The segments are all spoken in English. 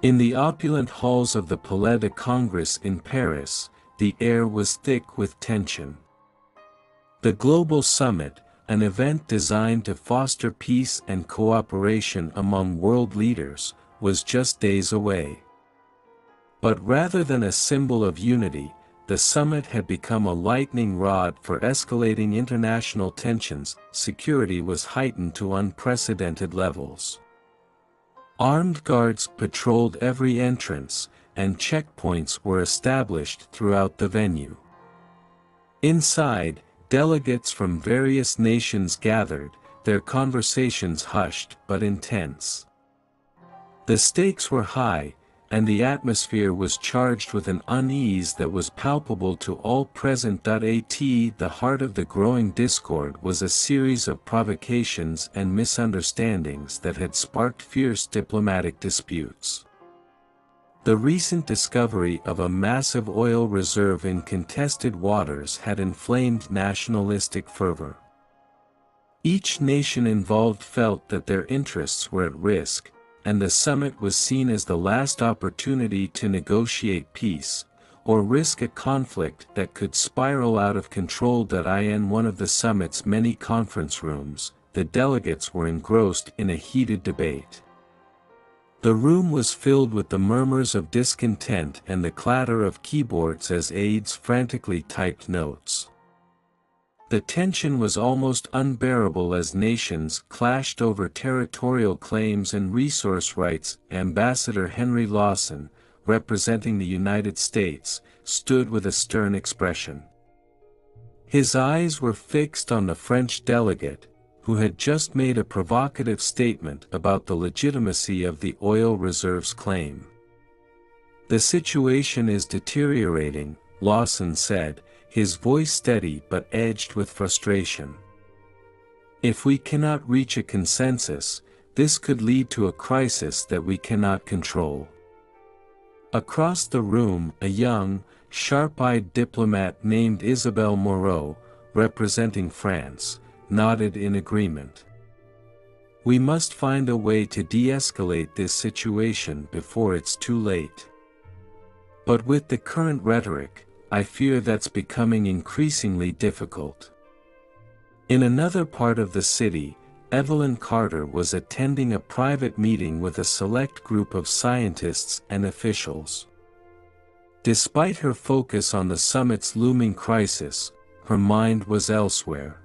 In the opulent halls of the Palais de Congrès in Paris, the air was thick with tension. The Global Summit, an event designed to foster peace and cooperation among world leaders, was just days away. But rather than a symbol of unity, the summit had become a lightning rod for escalating international tensions. Security was heightened to unprecedented levels. Armed guards patrolled every entrance, and checkpoints were established throughout the venue. Inside, delegates from various nations gathered, their conversations hushed but intense. The stakes were high, and the atmosphere was charged with an unease that was palpable to all present. At the heart of the growing discord was a series of provocations and misunderstandings that had sparked fierce diplomatic disputes. The recent discovery of a massive oil reserve in contested waters had inflamed nationalistic fervor. Each nation involved felt that their interests were at risk, and the summit was seen as the last opportunity to negotiate peace, or risk a conflict that could spiral out of control. In one of the summit's many conference rooms, the delegates were engrossed in a heated debate. The room was filled with the murmurs of discontent and the clatter of keyboards as aides frantically typed notes. The tension was almost unbearable as nations clashed over territorial claims and resource rights. Ambassador Henry Lawson, representing the United States, stood with a stern expression. His eyes were fixed on the French delegate, who had just made a provocative statement about the legitimacy of the oil reserves claim. "The situation is deteriorating," Lawson said, his voice steady but edged with frustration. "If we cannot reach a consensus, this could lead to a crisis that we cannot control." Across the room, a young, sharp-eyed diplomat named Isabelle Moreau, representing France, nodded in agreement. "We must find a way to de-escalate this situation before it's too late. But with the current rhetoric, I fear that's becoming increasingly difficult." In another part of the city, Evelyn Carter was attending a private meeting with a select group of scientists and officials. Despite her focus on the summit's looming crisis, her mind was elsewhere.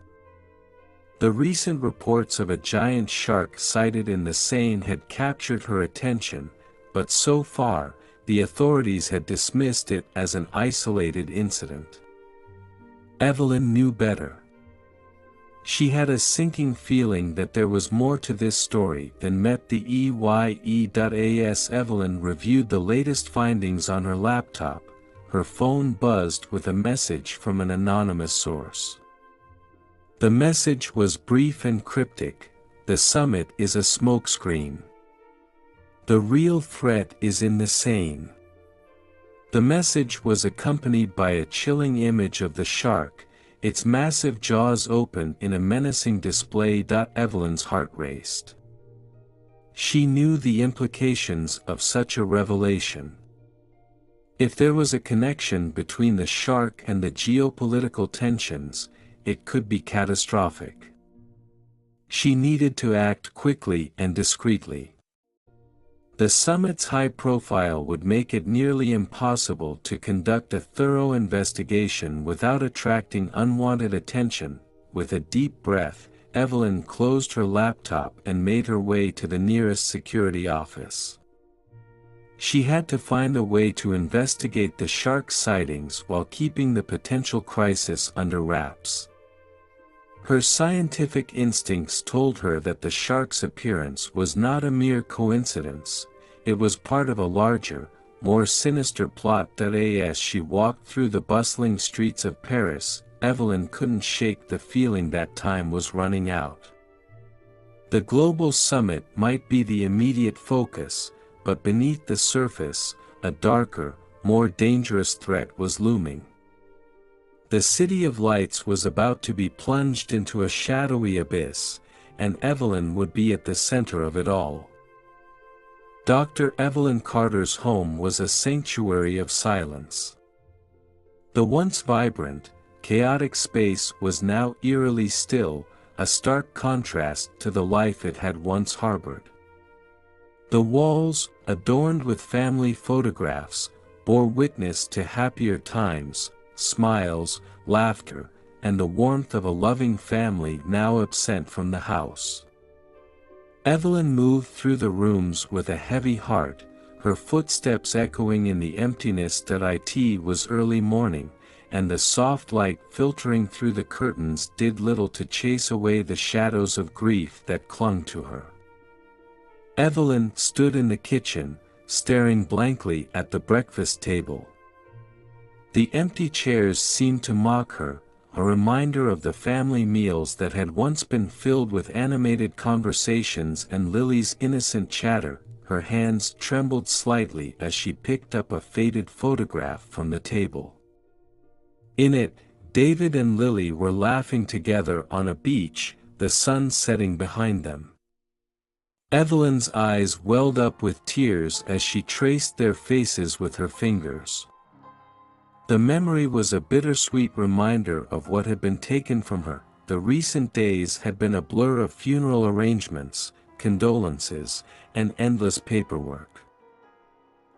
The recent reports of a giant shark sighted in the Seine had captured her attention, but so far, the authorities had dismissed it as an isolated incident. Evelyn knew better. She had a sinking feeling that there was more to this story than met the EYE.as. Evelyn reviewed the latest findings on her laptop. Her phone buzzed with a message from an anonymous source. The message was brief and cryptic: "The summit is a smokescreen. The real threat is in the Seine." The message was accompanied by a chilling image of the shark, its massive jaws open in a menacing display. Evelyn's heart raced. She knew the implications of such a revelation. If there was a connection between the shark and the geopolitical tensions, it could be catastrophic. She needed to act quickly and discreetly. The summit's high profile would make it nearly impossible to conduct a thorough investigation without attracting unwanted attention. With a deep breath, Evelyn closed her laptop and made her way to the nearest security office. She had to find a way to investigate the shark sightings while keeping the potential crisis under wraps. Her scientific instincts told her that the shark's appearance was not a mere coincidence, it was part of a larger, more sinister plot. As she walked through the bustling streets of Paris, Evelyn couldn't shake the feeling that time was running out. The global summit might be the immediate focus, but beneath the surface, a darker, more dangerous threat was looming. The City of Lights was about to be plunged into a shadowy abyss, and Evelyn would be at the center of it all. Dr. Evelyn Carter's home was a sanctuary of silence. The once vibrant, chaotic space was now eerily still, a stark contrast to the life it had once harbored. The walls, adorned with family photographs, bore witness to happier times, smiles, laughter, and the warmth of a loving family now absent from the house. Evelyn moved through the rooms with a heavy heart, her footsteps echoing in the emptiness that it was early morning, and the soft light filtering through the curtains did little to chase away the shadows of grief that clung to her. Evelyn stood in the kitchen, staring blankly at the breakfast table. The empty chairs seemed to mock her, a reminder of the family meals that had once been filled with animated conversations and Lily's innocent chatter. Her hands trembled slightly as she picked up a faded photograph from the table. In it, David and Lily were laughing together on a beach, the sun setting behind them. Evelyn's eyes welled up with tears as she traced their faces with her fingers. The memory was a bittersweet reminder of what had been taken from her. The recent days had been a blur of funeral arrangements, condolences, and endless paperwork.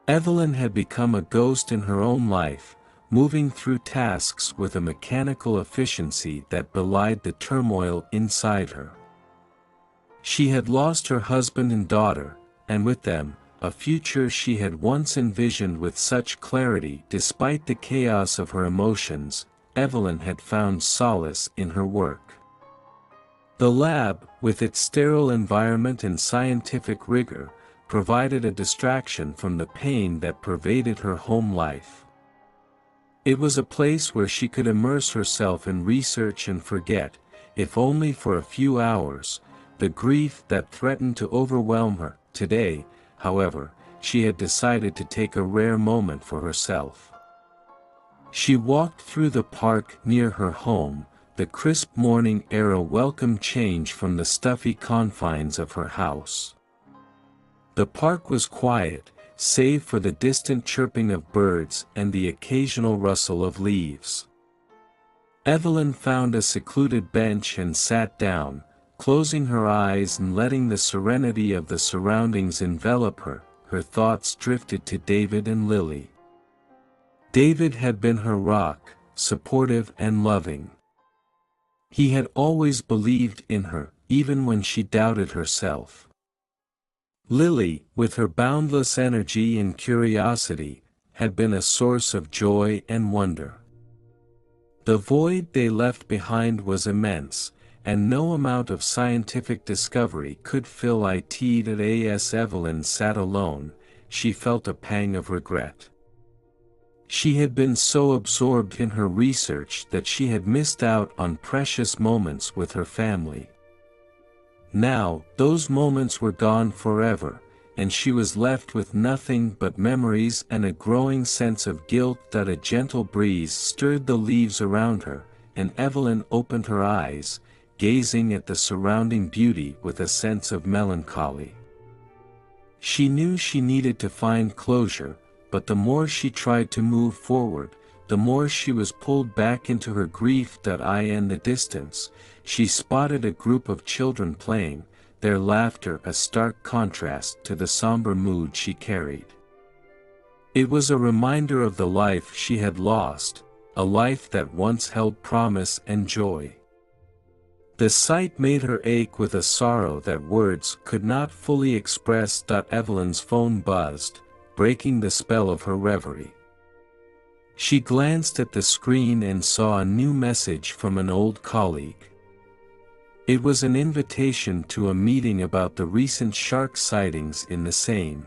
Evelyn had become a ghost in her own life, moving through tasks with a mechanical efficiency that belied the turmoil inside her. She had lost her husband and daughter, and with them, a future she had once envisioned with such clarity. Despite the chaos of her emotions, Evelyn had found solace in her work. The lab, with its sterile environment and scientific rigor, provided a distraction from the pain that pervaded her home life. It was a place where she could immerse herself in research and forget, if only for a few hours, the grief that threatened to overwhelm her. Today, however, she had decided to take a rare moment for herself. She walked through the park near her home, the crisp morning air a welcome change from the stuffy confines of her house. The park was quiet, save for the distant chirping of birds and the occasional rustle of leaves. Evelyn found a secluded bench and sat down, closing her eyes and letting the serenity of the surroundings envelop her. Her thoughts drifted to David and Lily. David had been her rock, supportive and loving. He had always believed in her, even when she doubted herself. Lily, with her boundless energy and curiosity, had been a source of joy and wonder. The void they left behind was immense, and no amount of scientific discovery could fill it. As Evelyn sat alone, she felt a pang of regret. She had been so absorbed in her research that she had missed out on precious moments with her family. Now, those moments were gone forever, and she was left with nothing but memories and a growing sense of guilt. That a gentle breeze stirred the leaves around her, and Evelyn opened her eyes, gazing at the surrounding beauty with a sense of melancholy. She knew she needed to find closure, but the more she tried to move forward, the more she was pulled back into her grief. In the distance, she spotted a group of children playing, their laughter a stark contrast to the somber mood she carried. It was a reminder of the life she had lost, a life that once held promise and joy. The sight made her ache with a sorrow that words could not fully express. Evelyn's phone buzzed, breaking the spell of her reverie. She glanced at the screen and saw a new message from an old colleague. It was an invitation to a meeting about the recent shark sightings in the Seine.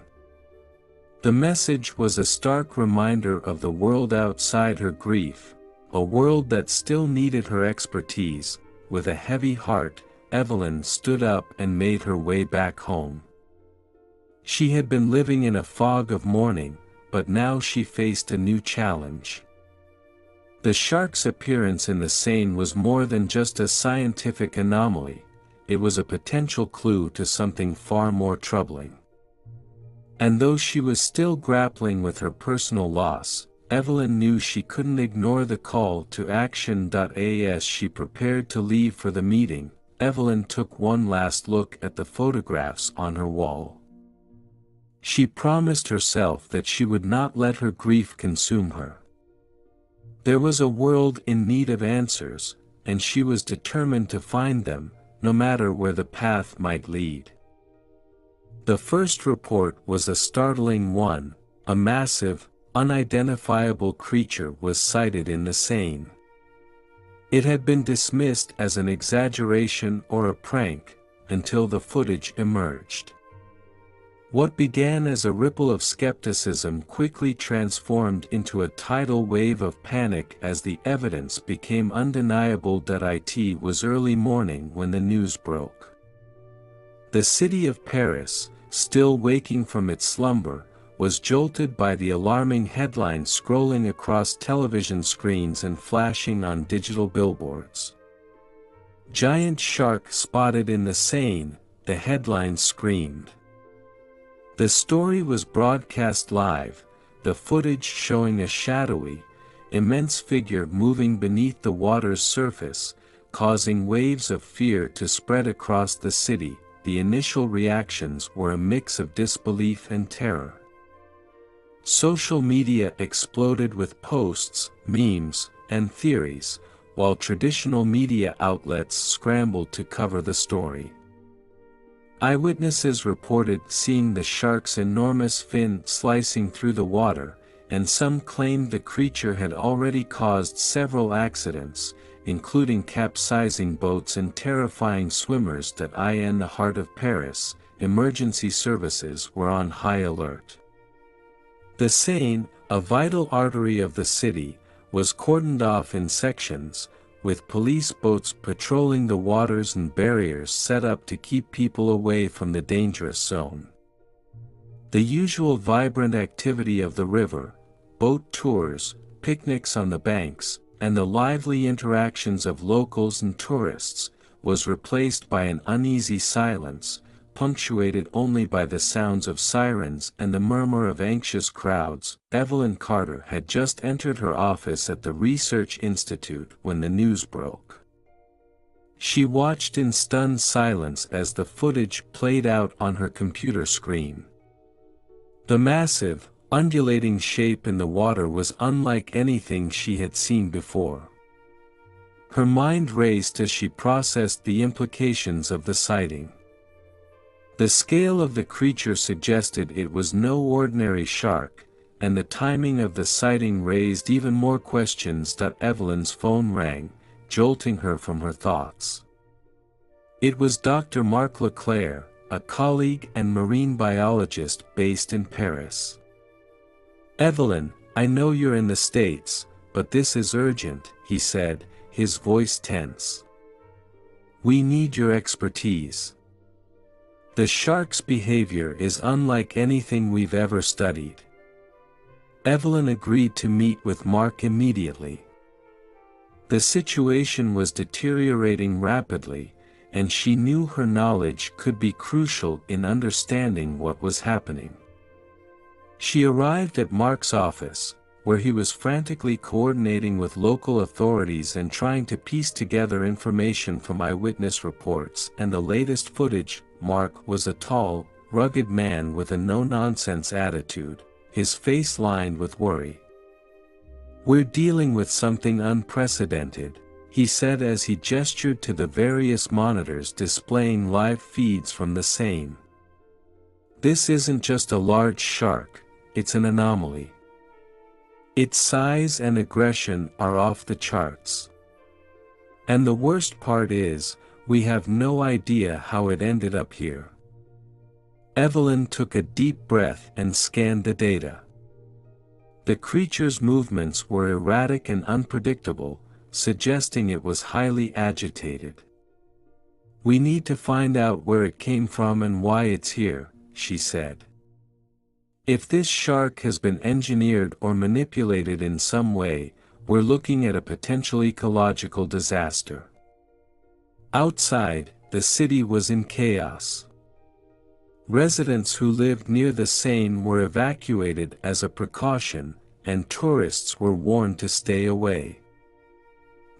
The message was a stark reminder of the world outside her grief, a world that still needed her expertise. With a heavy heart, Evelyn stood up and made her way back home. She had been living in a fog of mourning, but now she faced a new challenge. The shark's appearance in the Seine was more than just a scientific anomaly, it was a potential clue to something far more troubling. And though she was still grappling with her personal loss, Evelyn knew she couldn't ignore the call to action. As she prepared to leave for the meeting, Evelyn took one last look at the photographs on her wall. She promised herself that she would not let her grief consume her. There was a world in need of answers, and she was determined to find them, no matter where the path might lead. The first report was a startling one. A massive, unidentifiable creature was sighted in the Seine. It had been dismissed as an exaggeration or a prank, until the footage emerged. What began as a ripple of skepticism quickly transformed into a tidal wave of panic as the evidence became undeniable. It was early morning when the news broke. The city of Paris, still waking from its slumber, was jolted by the alarming headlines scrolling across television screens and flashing on digital billboards. "Giant shark spotted in the Seine," the headlines screamed. The story was broadcast live, the footage showing a shadowy, immense figure moving beneath the water's surface, causing waves of fear to spread across the city. The initial reactions were a mix of disbelief and terror. Social media exploded with posts, memes, and theories, while traditional media outlets scrambled to cover the story. Eyewitnesses reported seeing the shark's enormous fin slicing through the water, and some claimed the creature had already caused several accidents, including capsizing boats and terrifying swimmers. In the heart of Paris, emergency services were on high alert. The Seine, a vital artery of the city, was cordoned off in sections, with police boats patrolling the waters and barriers set up to keep people away from the dangerous zone. The usual vibrant activity of the river, boat tours, picnics on the banks, and the lively interactions of locals and tourists, was replaced by an uneasy silence, punctuated only by the sounds of sirens and the murmur of anxious crowds. Evelyn Carter had just entered her office at the Research Institute when the news broke. She watched in stunned silence as the footage played out on her computer screen. The massive, undulating shape in the water was unlike anything she had seen before. Her mind raced as she processed the implications of the sighting. The scale of the creature suggested it was no ordinary shark, and the timing of the sighting raised even more questions. Evelyn's phone rang, jolting her from her thoughts. It was Dr. Marc Leclerc, a colleague and marine biologist based in Paris. "Evelyn, I know you're in the States, but this is urgent," he said, his voice tense. "We need your expertise. The shark's behavior is unlike anything we've ever studied." Evelyn agreed to meet with Mark immediately. The situation was deteriorating rapidly, and she knew her knowledge could be crucial in understanding what was happening. She arrived at Mark's office, where he was frantically coordinating with local authorities and trying to piece together information from eyewitness reports and the latest footage. Mark was a tall, rugged man with a no-nonsense attitude, his face lined with worry. "We're dealing with something unprecedented," he said as he gestured to the various monitors displaying live feeds from the Seine. "This isn't just a large shark, it's an anomaly. Its size and aggression are off the charts. And the worst part is, we have no idea how it ended up here." Evelyn took a deep breath and scanned the data. The creature's movements were erratic and unpredictable, suggesting it was highly agitated. "We need to find out where it came from and why it's here," she said. "If this shark has been engineered or manipulated in some way, we're looking at a potential ecological disaster." Outside, the city was in chaos. Residents who lived near the Seine were evacuated as a precaution, and tourists were warned to stay away.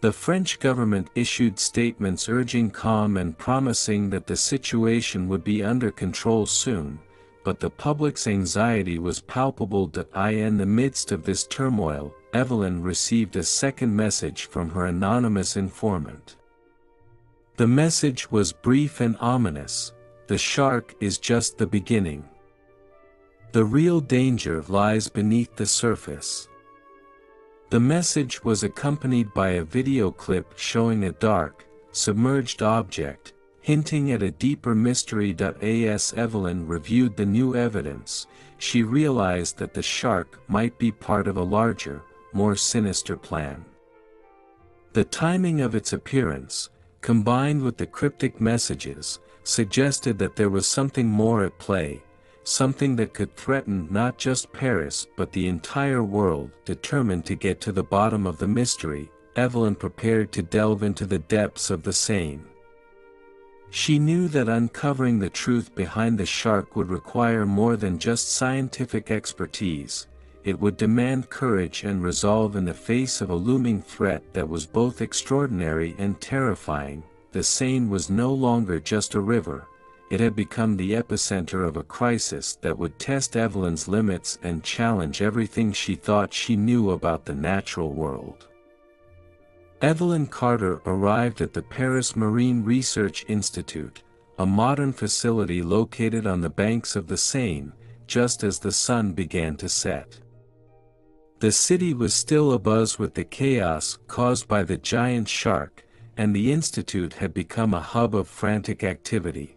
The French government issued statements urging calm and promising that the situation would be under control soon, but the public's anxiety was palpable. In the midst of this turmoil, Evelyn received a second message from her anonymous informant. The message was brief and ominous: "The shark is just the beginning. The real danger lies beneath the surface." The message was accompanied by a video clip showing a dark, submerged object, hinting at a deeper mystery. As Evelyn reviewed the new evidence, she realized that the shark might be part of a larger, more sinister plan. The timing of its appearance, combined with the cryptic messages, suggested that there was something more at play, something that could threaten not just Paris but the entire world. Determined to get to the bottom of the mystery, Evelyn prepared to delve into the depths of the Seine. She knew that uncovering the truth behind the shark would require more than just scientific expertise. It would demand courage and resolve in the face of a looming threat that was both extraordinary and terrifying. The Seine was no longer just a river. It had become the epicenter of a crisis that would test Evelyn's limits and challenge everything she thought she knew about the natural world. Evelyn Carter arrived at the Paris Marine Research Institute, a modern facility located on the banks of the Seine, just as the sun began to set. The city was still abuzz with the chaos caused by the giant shark, and the institute had become a hub of frantic activity.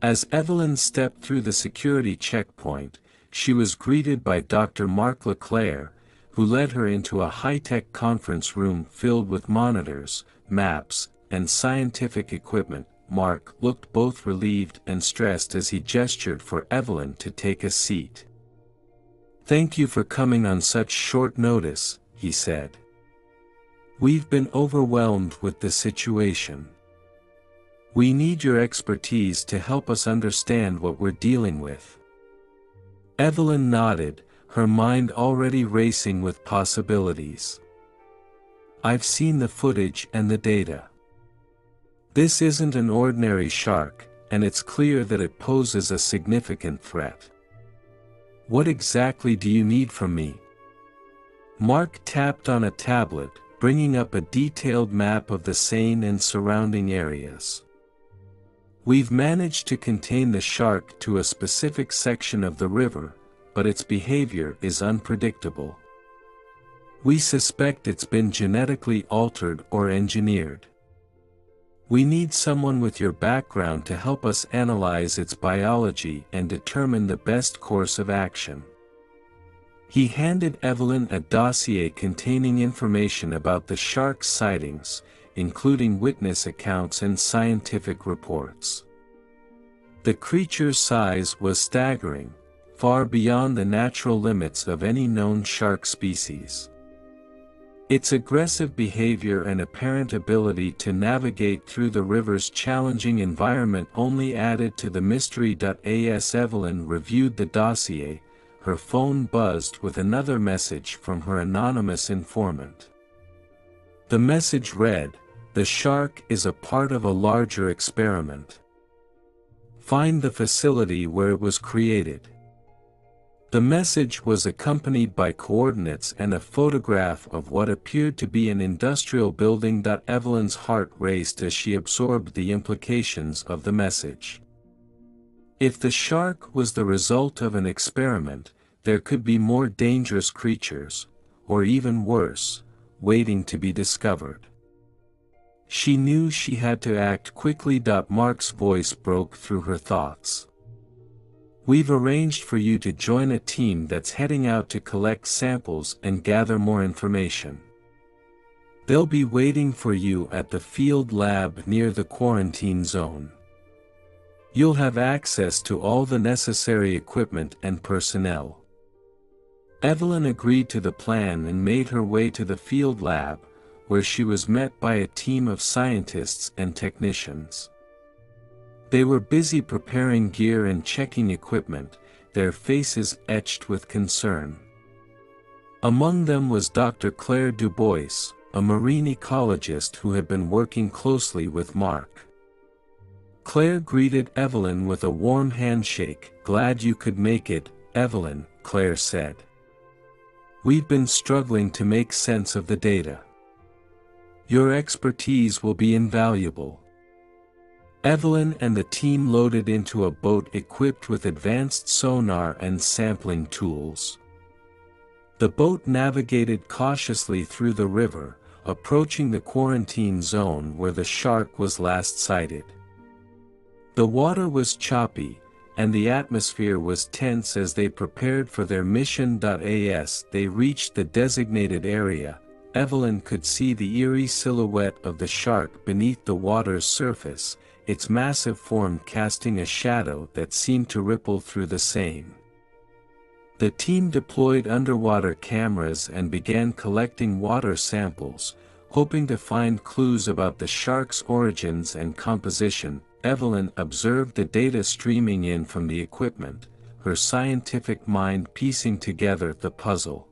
As Evelyn stepped through the security checkpoint, she was greeted by Dr. Marc Leclerc, who led her into a high-tech conference room filled with monitors, maps, and scientific equipment. Marc looked both relieved and stressed as he gestured for Evelyn to take a seat. "Thank you for coming on such short notice," he said. "We've been overwhelmed with the situation. We need your expertise to help us understand what we're dealing with." Evelyn nodded, her mind already racing with possibilities. "I've seen the footage and the data. This isn't an ordinary shark, and it's clear that it poses a significant threat. What exactly do you need from me?" Marc tapped on a tablet, bringing up a detailed map of the Seine and surrounding areas. "We've managed to contain the shark to a specific section of the river, but its behavior is unpredictable. We suspect it's been genetically altered or engineered. We need someone with your background to help us analyze its biology and determine the best course of action." He handed Evelyn a dossier containing information about the shark's sightings, including witness accounts and scientific reports. The creature's size was staggering, far beyond the natural limits of any known shark species. Its aggressive behavior and apparent ability to navigate through the river's challenging environment only added to the mystery. As Evelyn reviewed the dossier, her phone buzzed with another message from her anonymous informant. The message read, "The shark is a part of a larger experiment. Find the facility where it was created." The message was accompanied by coordinates and a photograph of what appeared to be an industrial building. Evelyn's heart raced as she absorbed the implications of the message. If the shark was the result of an experiment, there could be more dangerous creatures, or even worse, waiting to be discovered. She knew she had to act quickly. Marc's voice broke through her thoughts. "We've arranged for you to join a team that's heading out to collect samples and gather more information. They'll be waiting for you at the field lab near the quarantine zone. You'll have access to all the necessary equipment and personnel." Evelyn agreed to the plan and made her way to the field lab, where she was met by a team of scientists and technicians. They were busy preparing gear and checking equipment, their faces etched with concern. Among them was Dr. Claire Dubois, a marine ecologist who had been working closely with Mark. Claire greeted Evelyn with a warm handshake. "Glad you could make it, Evelyn," Claire said. "We've been struggling to make sense of the data. Your expertise will be invaluable." Evelyn and the team loaded into a boat equipped with advanced sonar and sampling tools. The boat navigated cautiously through the river, approaching the quarantine zone where the shark was last sighted. The water was choppy, and the atmosphere was tense as they prepared for their mission. As they reached the designated area, Evelyn could see the eerie silhouette of the shark beneath the water's surface, its massive form casting a shadow that seemed to ripple through the Seine. The team deployed underwater cameras and began collecting water samples, hoping to find clues about the shark's origins and composition. Evelyn observed the data streaming in from the equipment, her scientific mind piecing together the puzzle.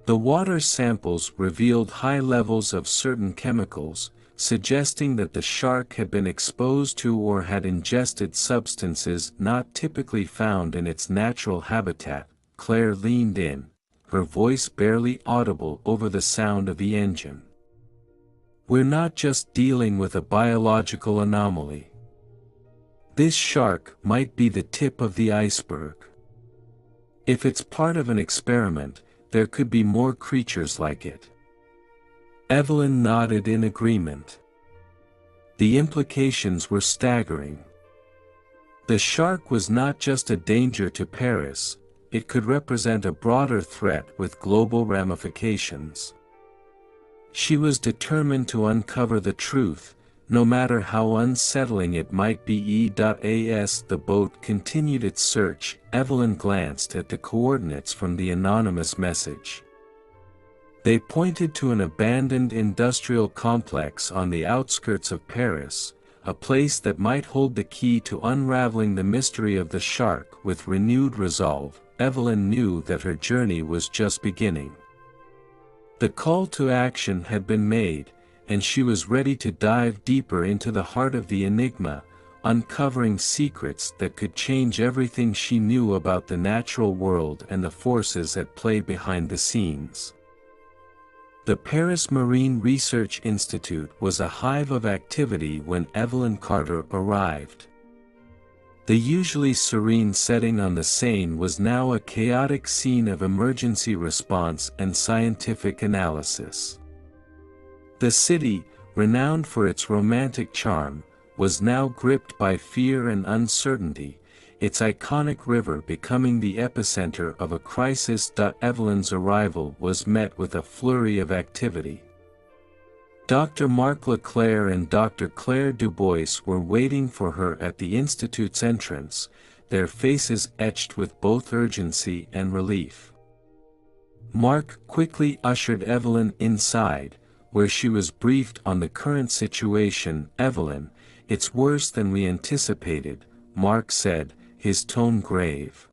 The water samples revealed high levels of certain chemicals, suggesting that the shark had been exposed to or had ingested substances not typically found in its natural habitat. Claire leaned in, her voice barely audible over the sound of the engine. "We're not just dealing with a biological anomaly. This shark might be the tip of the iceberg. If it's part of an experiment, there could be more creatures like it." Evelyn nodded in agreement. The implications were staggering. The shark was not just a danger to Paris, it could represent a broader threat with global ramifications. She was determined to uncover the truth, no matter how unsettling it might be. As the boat continued its search, Evelyn glanced at the coordinates from the anonymous message. They pointed to an abandoned industrial complex on the outskirts of Paris, a place that might hold the key to unraveling the mystery of the shark. With renewed resolve, Evelyn knew that her journey was just beginning. The call to action had been made, and she was ready to dive deeper into the heart of the enigma, uncovering secrets that could change everything she knew about the natural world and the forces at play behind the scenes. The Paris Marine Research Institute was a hive of activity when Evelyn Carter arrived. The usually serene setting on the Seine was now a chaotic scene of emergency response and scientific analysis. The city, renowned for its romantic charm, was now gripped by fear and uncertainty, its iconic river becoming the epicenter of a crisis. Evelyn's arrival was met with a flurry of activity. Dr. Marc Leclerc and Dr. Claire Dubois were waiting for her at the Institute's entrance, their faces etched with both urgency and relief. Marc quickly ushered Evelyn inside, where she was briefed on the current situation. "Evelyn, it's worse than we anticipated," Marc said, his tone grave.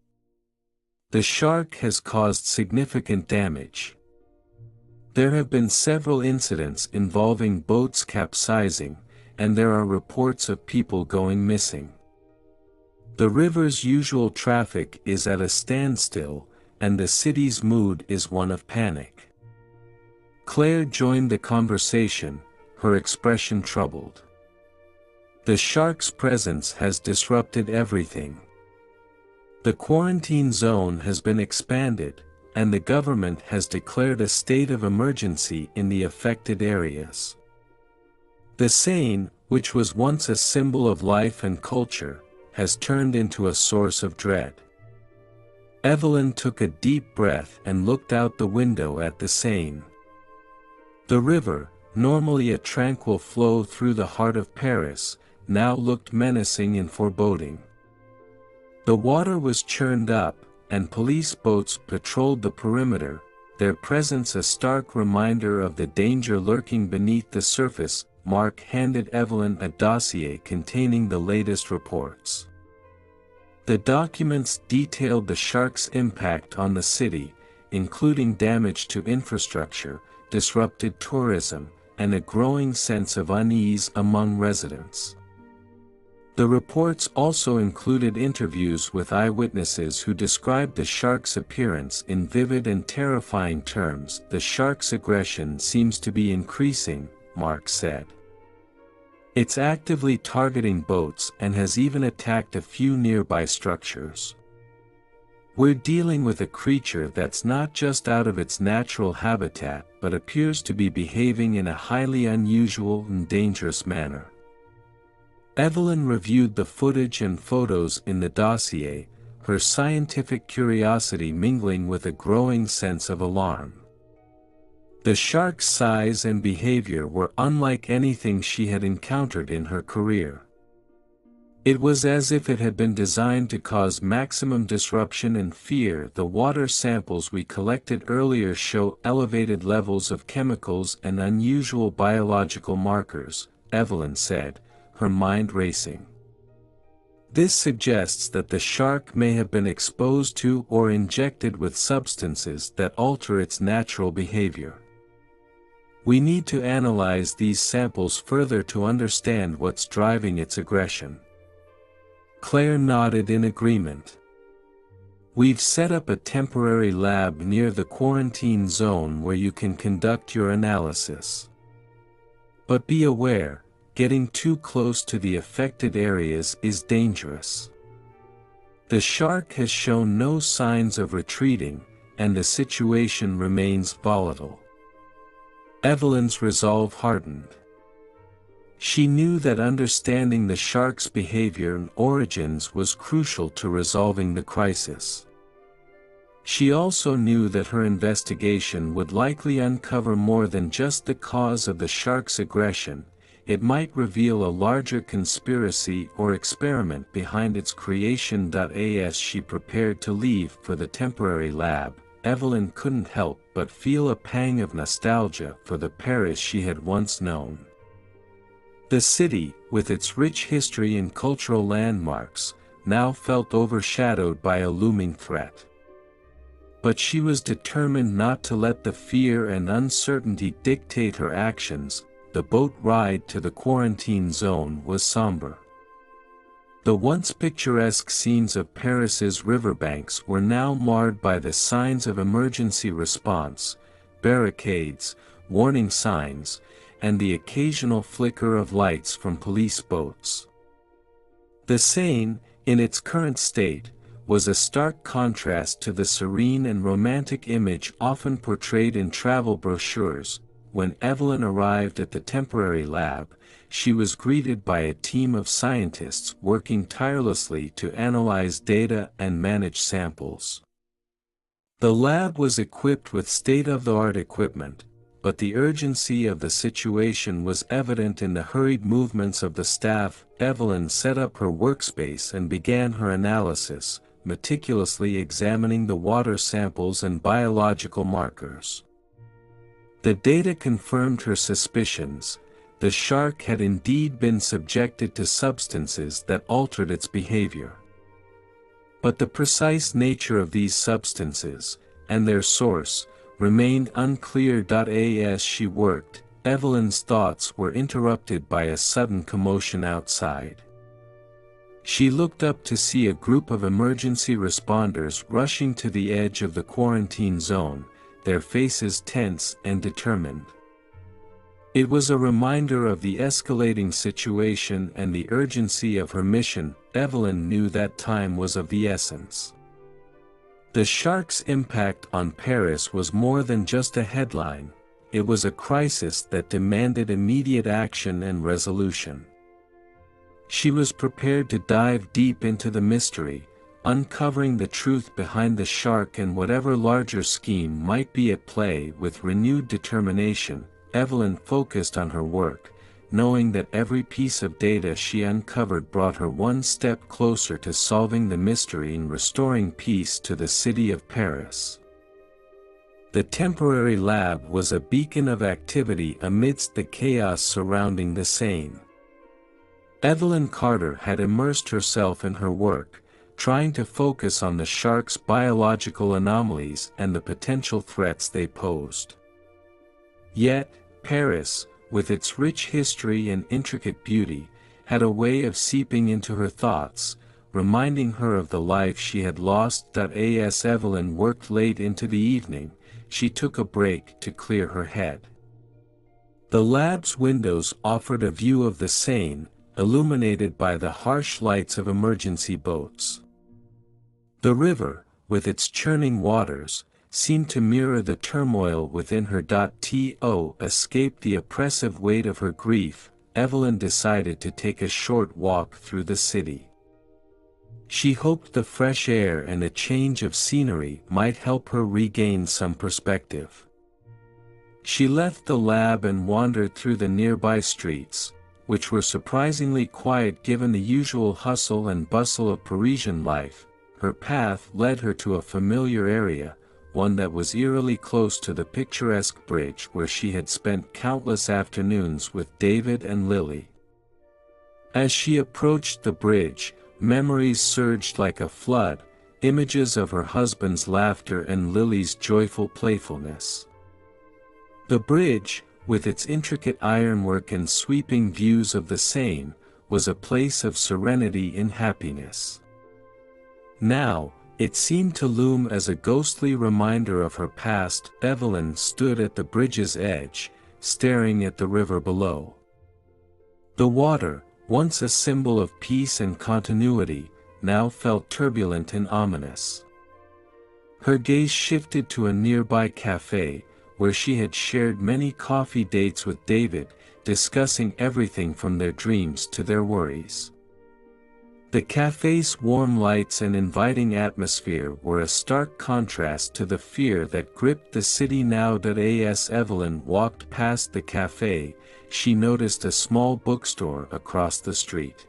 "The shark has caused significant damage. There have been several incidents involving boats capsizing, and there are reports of people going missing. The river's usual traffic is at a standstill, and the city's mood is one of panic." Claire joined the conversation, her expression troubled. "The shark's presence has disrupted everything. The quarantine zone has been expanded, and the government has declared a state of emergency in the affected areas. The Seine, which was once a symbol of life and culture, has turned into a source of dread." Evelyn took a deep breath and looked out the window at the Seine. The river, normally a tranquil flow through the heart of Paris, now looked menacing and foreboding. The water was churned up, and police boats patrolled the perimeter, their presence a stark reminder of the danger lurking beneath the surface. Mark handed Evelyn a dossier containing the latest reports. The documents detailed the shark's impact on the city, including damage to infrastructure, disrupted tourism, and a growing sense of unease among residents. The reports also included interviews with eyewitnesses who described the shark's appearance in vivid and terrifying terms. "The shark's aggression seems to be increasing," Mark said. "It's actively targeting boats and has even attacked a few nearby structures. We're dealing with a creature that's not just out of its natural habitat but appears to be behaving in a highly unusual and dangerous manner." Evelyn reviewed the footage and photos in the dossier, her scientific curiosity mingling with a growing sense of alarm. The shark's size and behavior were unlike anything she had encountered in her career. It was as if it had been designed to cause maximum disruption and fear. "The water samples we collected earlier show elevated levels of chemicals and unusual biological markers," Evelyn said, her mind racing. "This suggests that the shark may have been exposed to or injected with substances that alter its natural behavior. We need to analyze these samples further to understand what's driving its aggression." Claire nodded in agreement. "We've set up a temporary lab near the quarantine zone where you can conduct your analysis. But be aware, getting too close to the affected areas is dangerous. The shark has shown no signs of retreating, and the situation remains volatile." Evelyn's resolve hardened. She knew that understanding the shark's behavior and origins was crucial to resolving the crisis. She also knew that her investigation would likely uncover more than just the cause of the shark's aggression. It might reveal a larger conspiracy or experiment behind its creation. As she prepared to leave for the temporary lab, Evelyn couldn't help but feel a pang of nostalgia for the Paris she had once known. The city, with its rich history and cultural landmarks, now felt overshadowed by a looming threat. But she was determined not to let the fear and uncertainty dictate her actions. The boat ride to the quarantine zone was somber. The once picturesque scenes of Paris's riverbanks were now marred by the signs of emergency response, barricades, warning signs, and the occasional flicker of lights from police boats. The Seine, in its current state, was a stark contrast to the serene and romantic image often portrayed in travel brochures. When Evelyn arrived at the temporary lab, she was greeted by a team of scientists working tirelessly to analyze data and manage samples. The lab was equipped with state-of-the-art equipment, but the urgency of the situation was evident in the hurried movements of the staff. Evelyn set up her workspace and began her analysis, meticulously examining the water samples and biological markers. The data confirmed her suspicions. The shark had indeed been subjected to substances that altered its behavior. But the precise nature of these substances, and their source, remained unclear. As she worked, Evelyn's thoughts were interrupted by a sudden commotion outside. She looked up to see a group of emergency responders rushing to the edge of the quarantine zone, their faces tense and determined. It was a reminder of the escalating situation and the urgency of her mission. Evelyn knew that time was of the essence. The shark's impact on Paris was more than just a headline. It was a crisis that demanded immediate action and resolution. She was prepared to dive deep into the mystery, uncovering the truth behind the shark and whatever larger scheme might be at play. With renewed determination, Evelyn focused on her work, knowing that every piece of data she uncovered brought her one step closer to solving the mystery and restoring peace to the city of Paris. The temporary lab was a beacon of activity amidst the chaos surrounding the Seine. Evelyn Carter had immersed herself in her work, trying to focus on the sharks' biological anomalies and the potential threats they posed. Yet, Paris, with its rich history and intricate beauty, had a way of seeping into her thoughts, reminding her of the life she had lost. As Evelyn worked late into the evening, she took a break to clear her head. The lab's windows offered a view of the Seine, illuminated by the harsh lights of emergency boats. The river, with its churning waters, seemed to mirror the turmoil within her. To escape the oppressive weight of her grief, Evelyn decided to take a short walk through the city. She hoped the fresh air and a change of scenery might help her regain some perspective. She left the lab and wandered through the nearby streets, which were surprisingly quiet given the usual hustle and bustle of Parisian life. Her path led her to a familiar area, one that was eerily close to the picturesque bridge where she had spent countless afternoons with David and Lily. As she approached the bridge, memories surged like a flood, images of her husband's laughter and Lily's joyful playfulness. The bridge, with its intricate ironwork and sweeping views of the Seine, was a place of serenity and happiness. Now, it seemed to loom as a ghostly reminder of her past. Evelyn stood at the bridge's edge, staring at the river below. The water, once a symbol of peace and continuity, now felt turbulent and ominous. Her gaze shifted to a nearby cafe, where she had shared many coffee dates with David, discussing everything from their dreams to their worries. The cafe's warm lights and inviting atmosphere were a stark contrast to the fear that gripped the city now. As Evelyn walked past the cafe, she noticed a small bookstore across the street.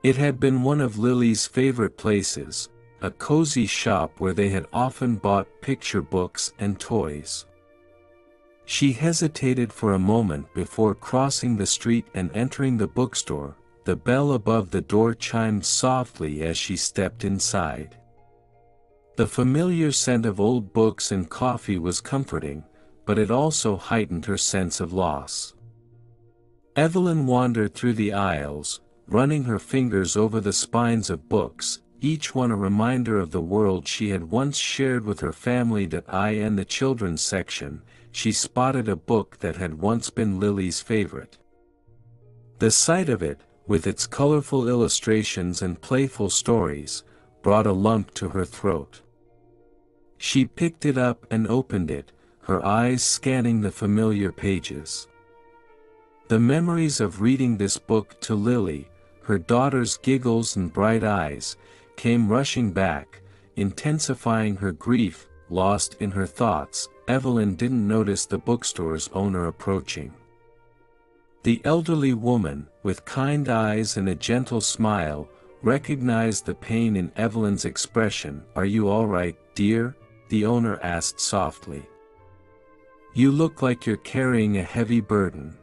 It had been one of Lily's favorite places, a cozy shop where they had often bought picture books and toys. She hesitated for a moment before crossing the street and entering the bookstore. The bell above the door chimed softly as she stepped inside. The familiar scent of old books and coffee was comforting, but it also heightened her sense of loss. Evelyn wandered through the aisles, running her fingers over the spines of books, each one a reminder of the world she had once shared with her family. In the children's section, she spotted a book that had once been Lily's favorite. The sight of it, with its colorful illustrations and playful stories, brought a lump to her throat. She picked it up and opened it, her eyes scanning the familiar pages. The memories of reading this book to Lily, her daughter's giggles and bright eyes, came rushing back, intensifying her grief. Lost in her thoughts, Evelyn didn't notice the bookstore's owner approaching. The elderly woman, with kind eyes and a gentle smile, recognized the pain in Evelyn's expression. "Are you all right, dear?" the owner asked softly. "You look like you're carrying a heavy burden."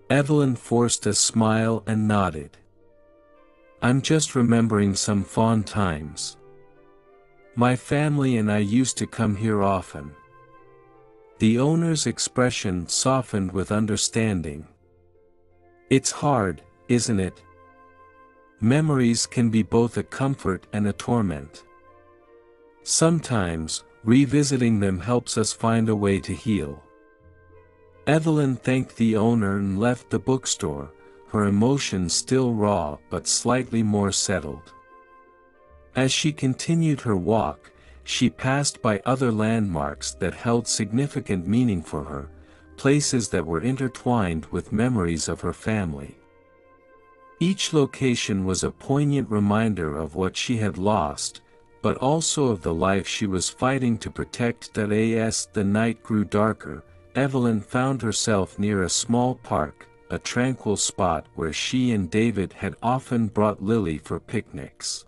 Evelyn forced a smile and nodded. "I'm just remembering some fond times. My family and I used to come here often." The owner's expression softened with understanding. "It's hard, isn't it? Memories can be both a comfort and a torment. Sometimes, revisiting them helps us find a way to heal." Evelyn thanked the owner and left the bookstore, her emotions still raw but slightly more settled. As she continued her walk, she passed by other landmarks that held significant meaning for her, places that were intertwined with memories of her family. Each location was a poignant reminder of what she had lost, but also of the life she was fighting to protect. As the night grew darker, Evelyn found herself near a small park, a tranquil spot where she and David had often brought Lily for picnics.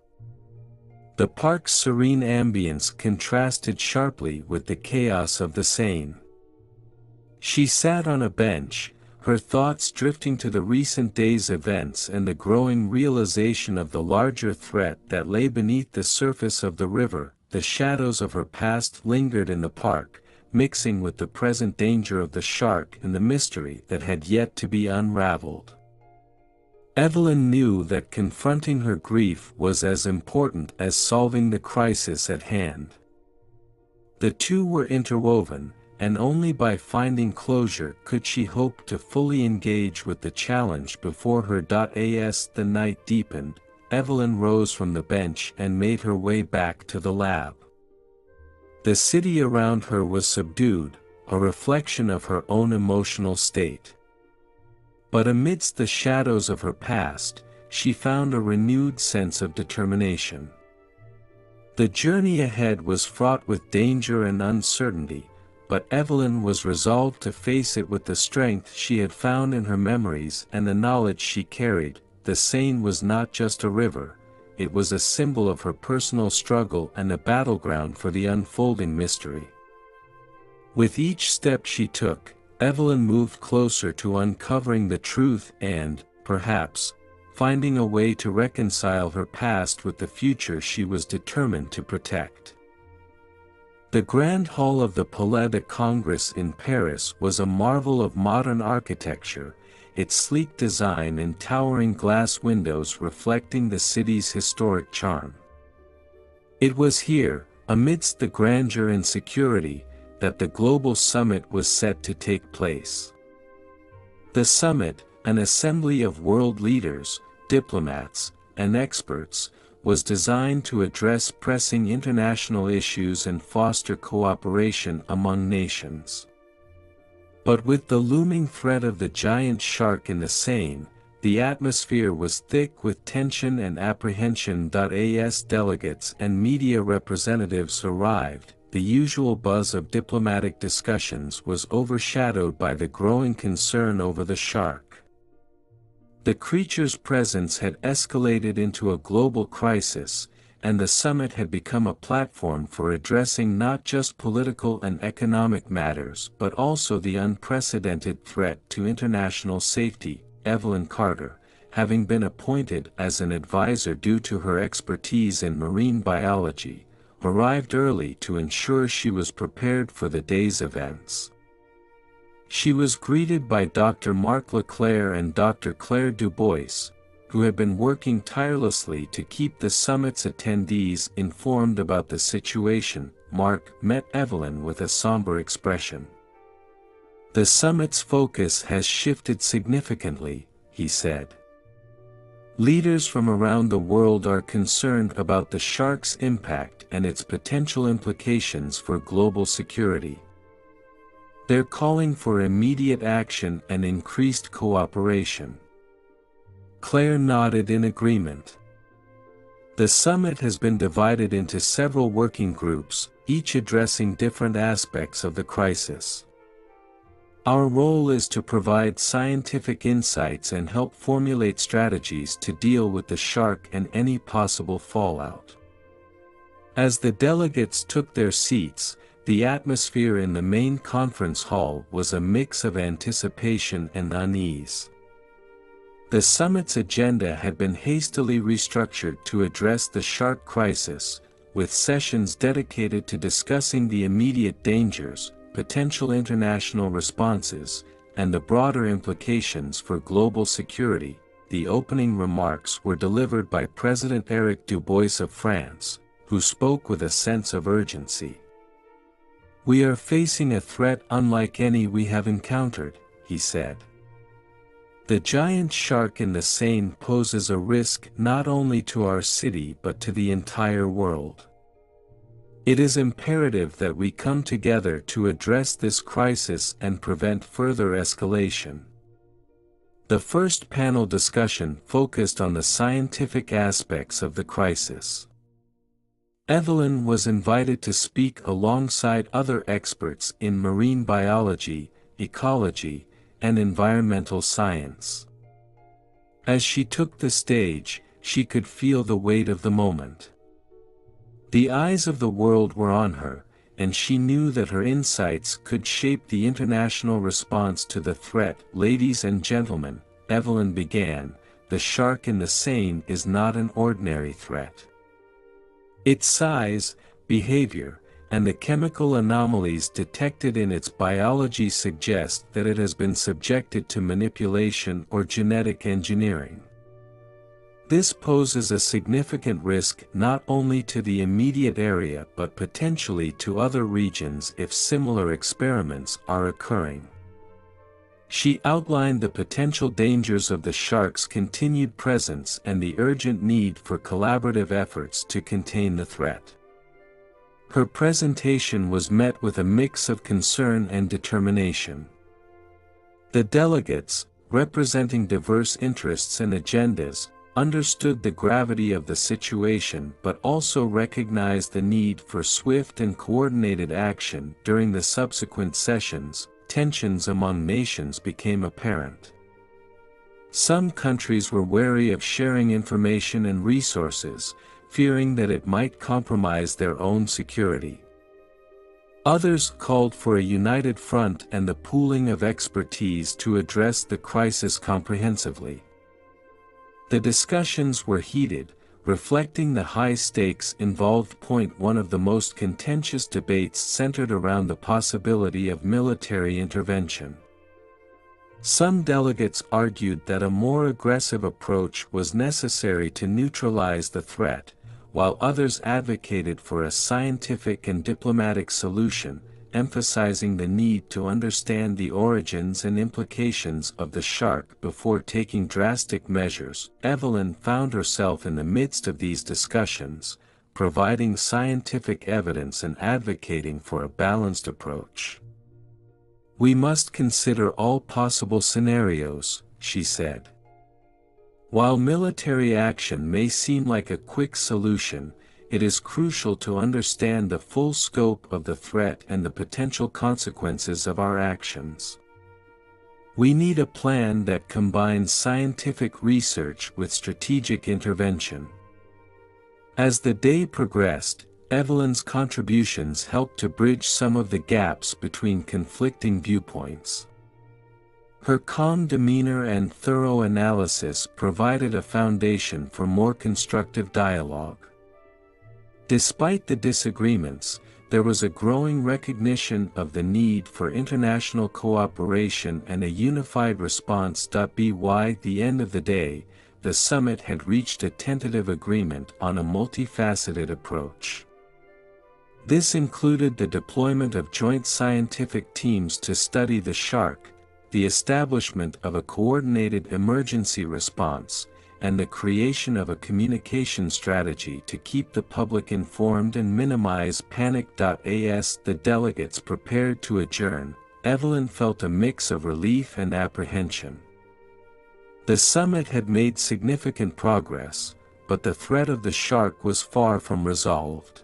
The park's serene ambience contrasted sharply with the chaos of the Seine. She sat on a bench, her thoughts drifting to the recent day's events and the growing realization of the larger threat that lay beneath the surface of the river. The shadows of her past lingered in the park, mixing with the present danger of the shark and the mystery that had yet to be unraveled. Evelyn knew that confronting her grief was as important as solving the crisis at hand. The two were interwoven, and only by finding closure could she hope to fully engage with the challenge before her. As the night deepened, Evelyn rose from the bench and made her way back to the lab. The city around her was subdued, a reflection of her own emotional state. But amidst the shadows of her past, she found a renewed sense of determination. The journey ahead was fraught with danger and uncertainty, but Evelyn was resolved to face it with the strength she had found in her memories and the knowledge she carried. The Seine was not just a river, it was a symbol of her personal struggle and a battleground for the unfolding mystery. With each step she took, Evelyn moved closer to uncovering the truth and, perhaps, finding a way to reconcile her past with the future she was determined to protect. The Grand Hall of the Palais de Congrès in Paris was a marvel of modern architecture, its sleek design and towering glass windows reflecting the city's historic charm. It was here, amidst the grandeur and security, that the global summit was set to take place. The summit, an assembly of world leaders, diplomats, and experts, was designed to address pressing international issues and foster cooperation among nations. But with the looming threat of the giant shark in the Seine, the atmosphere was thick with tension and apprehension. As delegates and media representatives arrived, the usual buzz of diplomatic discussions was overshadowed by the growing concern over the shark. The creature's presence had escalated into a global crisis, and the summit had become a platform for addressing not just political and economic matters but also the unprecedented threat to international safety. Evelyn Carter, having been appointed as an advisor due to her expertise in marine biology, arrived early to ensure she was prepared for the day's events. She was greeted by Dr. Marc Leclerc and Dr. Claire Dubois, who had been working tirelessly to keep the summit's attendees informed about the situation. Marc met Evelyn with a somber expression. "The summit's focus has shifted significantly," he said. "Leaders from around the world are concerned about the shark's impact and its potential implications for global security. They're calling for immediate action and increased cooperation." Claire nodded in agreement. The summit has been divided into several working groups, each addressing different aspects of the crisis. Our role is to provide scientific insights and help formulate strategies to deal with the shark and any possible fallout. As the delegates took their seats, the atmosphere in the main conference hall was a mix of anticipation and unease. The summit's agenda had been hastily restructured to address the shark crisis, with sessions dedicated to discussing the immediate dangers, potential international responses, and the broader implications for global security. The opening remarks were delivered by President Eric Dubois of France, who spoke with a sense of urgency. "We are facing a threat unlike any we have encountered," he said. "The giant shark in the Seine poses a risk not only to our city but to the entire world. It is imperative that we come together to address this crisis and prevent further escalation." The first panel discussion focused on the scientific aspects of the crisis. Evelyn was invited to speak alongside other experts in marine biology, ecology, and environmental science. As she took the stage, she could feel the weight of the moment. The eyes of the world were on her, and she knew that her insights could shape the international response to the threat. "Ladies and gentlemen," Evelyn began, "the shark in the Seine is not an ordinary threat. Its size, behavior, and the chemical anomalies detected in its biology suggest that it has been subjected to manipulation or genetic engineering. This poses a significant risk not only to the immediate area but potentially to other regions if similar experiments are occurring." She outlined the potential dangers of the shark's continued presence and the urgent need for collaborative efforts to contain the threat. Her presentation was met with a mix of concern and determination. The delegates, representing diverse interests and agendas, understood the gravity of the situation but also recognized the need for swift and coordinated action. During the subsequent sessions, tensions among nations became apparent. Some countries were wary of sharing information and resources, fearing that it might compromise their own security. Others called for a united front and the pooling of expertise to address the crisis comprehensively. The discussions were heated, reflecting the high stakes involved. One of the most contentious debates centered around the possibility of military intervention. Some delegates argued that a more aggressive approach was necessary to neutralize the threat, while others advocated for a scientific and diplomatic solution, emphasizing the need to understand the origins and implications of the shark before taking drastic measures. Evelyn found herself in the midst of these discussions, providing scientific evidence and advocating for a balanced approach. "We must consider all possible scenarios," she said. "While military action may seem like a quick solution, it is crucial to understand the full scope of the threat and the potential consequences of our actions. We need a plan that combines scientific research with strategic intervention." As the day progressed, Evelyn's contributions helped to bridge some of the gaps between conflicting viewpoints. Her calm demeanor and thorough analysis provided a foundation for more constructive dialogue. Despite the disagreements, there was a growing recognition of the need for international cooperation and a unified response. By the end of the day, the summit had reached a tentative agreement on a multifaceted approach. This included the deployment of joint scientific teams to study the shark, the establishment of a coordinated emergency response, and the creation of a communication strategy to keep the public informed and minimize panic. As the delegates prepared to adjourn, Evelyn felt a mix of relief and apprehension. The summit had made significant progress, but the threat of the shark was far from resolved.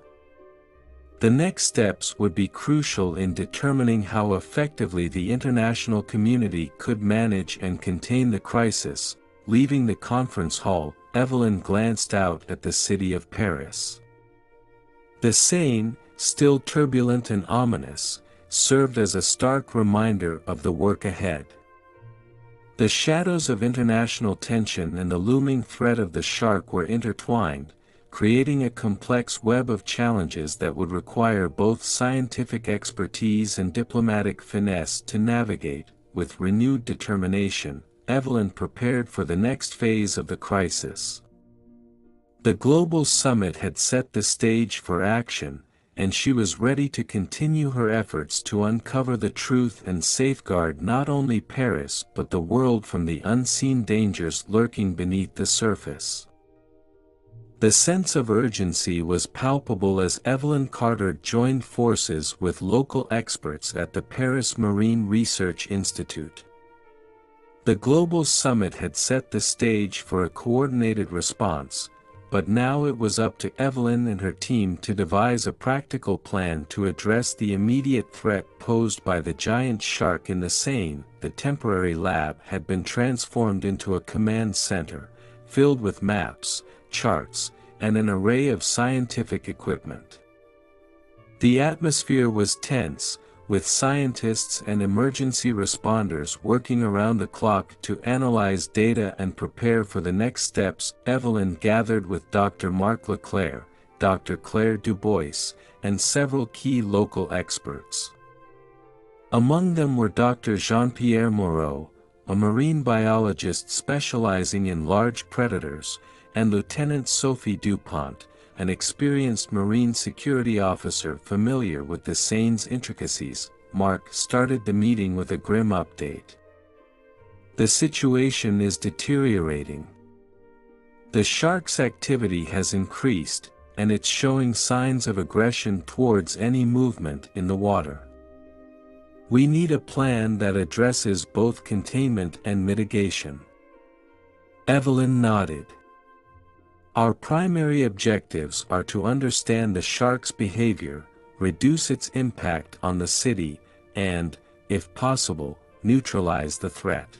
The next steps would be crucial in determining how effectively the international community could manage and contain the crisis. Leaving the conference hall, Evelyn glanced out at the city of Paris. The Seine, still turbulent and ominous, served as a stark reminder of the work ahead. The shadows of international tension and the looming threat of the shark were intertwined, creating a complex web of challenges that would require both scientific expertise and diplomatic finesse to navigate. With renewed determination, Evelyn prepared for the next phase of the crisis. The global summit had set the stage for action, and she was ready to continue her efforts to uncover the truth and safeguard not only Paris but the world from the unseen dangers lurking beneath the surface. The sense of urgency was palpable as Evelyn Carter joined forces with local experts at the Paris Marine Research Institute. The global summit had set the stage for a coordinated response, but now it was up to Evelyn and her team to devise a practical plan to address the immediate threat posed by the giant shark in the Seine. The temporary lab had been transformed into a command center, filled with maps, charts, and an array of scientific equipment. The atmosphere was tense, with scientists and emergency responders working around the clock to analyze data and prepare for the next steps. Evelyn gathered with Dr. Marc Leclerc, Dr. Claire Dubois, and several key local experts. Among them were Dr. Jean-Pierre Moreau, a marine biologist specializing in large predators, and Lieutenant Sophie Dupont, an experienced marine security officer familiar with the Seine's intricacies. Marc started the meeting with a grim update. The situation is deteriorating. The shark's activity has increased, and it's showing signs of aggression towards any movement in the water. We need a plan that addresses both containment and mitigation. Evelyn nodded. Our primary objectives are to understand the shark's behavior, reduce its impact on the city, and, if possible, neutralize the threat.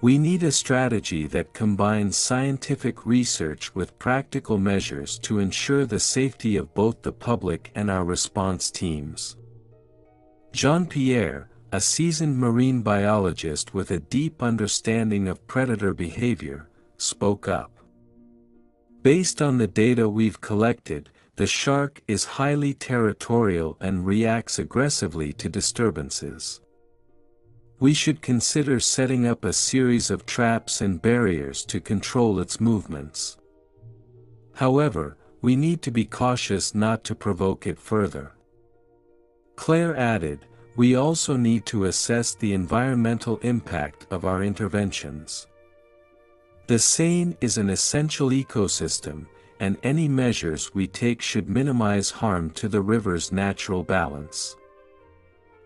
We need a strategy that combines scientific research with practical measures to ensure the safety of both the public and our response teams. Jean-Pierre, a seasoned marine biologist with a deep understanding of predator behavior, spoke up. Based on the data we've collected, the shark is highly territorial and reacts aggressively to disturbances. We should consider setting up a series of traps and barriers to control its movements. However, we need to be cautious not to provoke it further. Claire added, we also need to assess the environmental impact of our interventions. The Seine is an essential ecosystem, and any measures we take should minimize harm to the river's natural balance.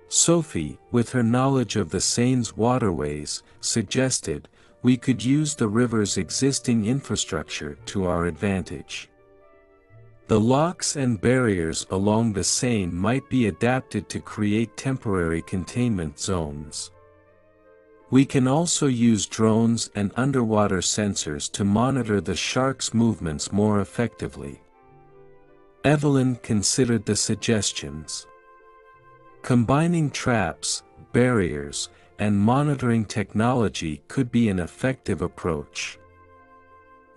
Sophie, with her knowledge of the Seine's waterways, suggested, we could use the river's existing infrastructure to our advantage. The locks and barriers along the Seine might be adapted to create temporary containment zones. We can also use drones and underwater sensors to monitor the shark's movements more effectively. Evelyn considered the suggestions. Combining traps, barriers, and monitoring technology could be an effective approach.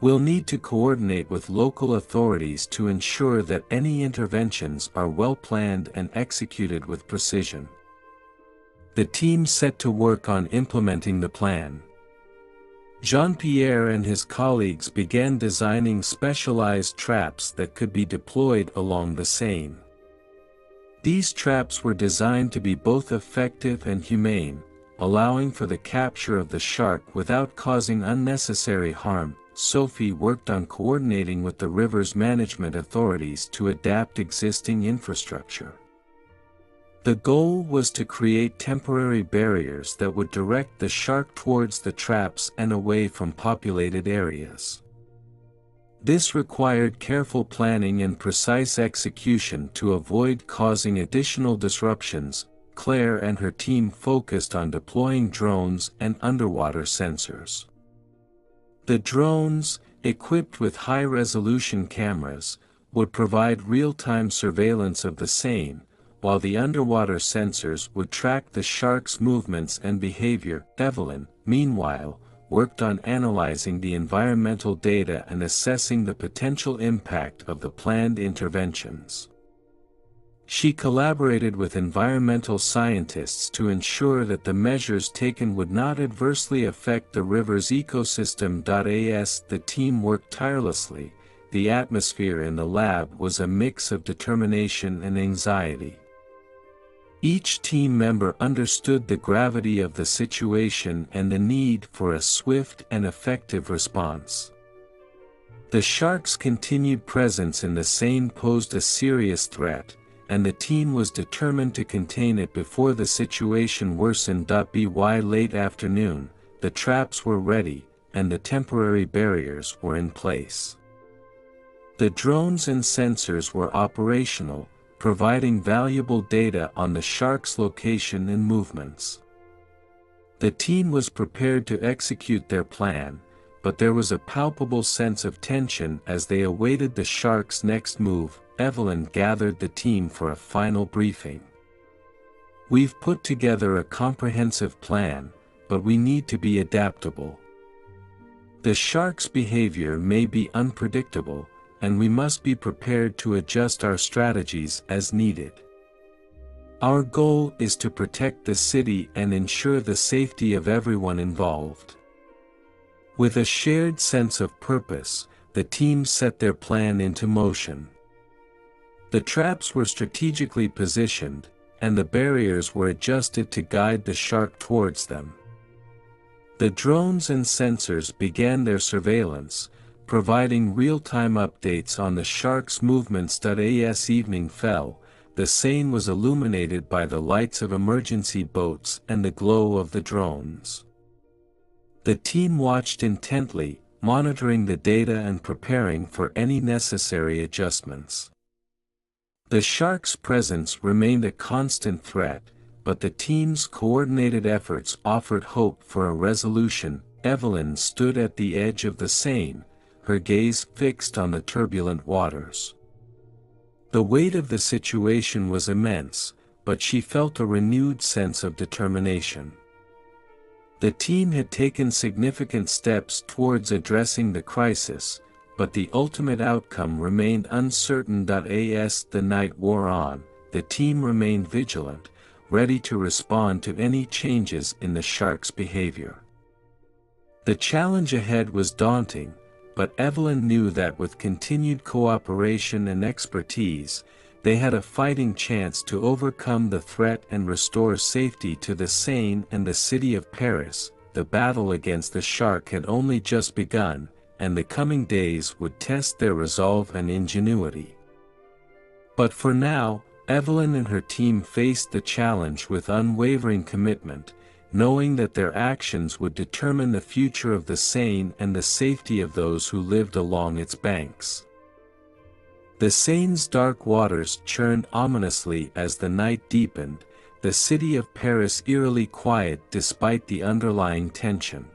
We'll need to coordinate with local authorities to ensure that any interventions are well planned and executed with precision. The team set to work on implementing the plan. Jean-Pierre and his colleagues began designing specialized traps that could be deployed along the Seine. These traps were designed to be both effective and humane, allowing for the capture of the shark without causing unnecessary harm. Sophie worked on coordinating with the river's management authorities to adapt existing infrastructure. The goal was to create temporary barriers that would direct the shark towards the traps and away from populated areas. This required careful planning and precise execution to avoid causing additional disruptions. Claire and her team focused on deploying drones and underwater sensors. The drones, equipped with high-resolution cameras, would provide real-time surveillance of the Seine, while the underwater sensors would track the shark's movements and behavior. Evelyn, meanwhile, worked on analyzing the environmental data and assessing the potential impact of the planned interventions. She collaborated with environmental scientists to ensure that the measures taken would not adversely affect the river's ecosystem. As the team worked tirelessly, the atmosphere in the lab was a mix of determination and anxiety. Each team member understood the gravity of the situation and the need for a swift and effective response. The shark's continued presence in the Seine posed a serious threat, and the team was determined to contain it before the situation worsened. By late afternoon, the traps were ready, and the temporary barriers were in place. The drones and sensors were operational, providing valuable data on the shark's location and movements. The team was prepared to execute their plan, but there was a palpable sense of tension as they awaited the shark's next move. Evelyn gathered the team for a final briefing. "We've put together a comprehensive plan, but we need to be adaptable. The shark's behavior may be unpredictable, and we must be prepared to adjust our strategies as needed. Our goal is to protect the city and ensure the safety of everyone involved." With a shared sense of purpose, the team set their plan into motion. The traps were strategically positioned, and the barriers were adjusted to guide the shark towards them. The drones and sensors began their surveillance, providing real-time updates on the shark's movements. As evening fell, the Seine was illuminated by the lights of emergency boats and the glow of the drones. The team watched intently, monitoring the data and preparing for any necessary adjustments. The shark's presence remained a constant threat, but the team's coordinated efforts offered hope for a resolution. Evelyn stood at the edge of the Seine, her gaze fixed on the turbulent waters. The weight of the situation was immense, but she felt a renewed sense of determination. The team had taken significant steps towards addressing the crisis, but the ultimate outcome remained uncertain. As the night wore on, the team remained vigilant, ready to respond to any changes in the shark's behavior. The challenge ahead was daunting, but Evelyn knew that with continued cooperation and expertise, they had a fighting chance to overcome the threat and restore safety to the Seine and the city of Paris. The battle against the shark had only just begun, and the coming days would test their resolve and ingenuity. But for now, Evelyn and her team faced the challenge with unwavering commitment, knowing that their actions would determine the future of the Seine and the safety of those who lived along its banks. The Seine's dark waters churned ominously as the night deepened, the city of Paris eerily quiet despite the underlying tension.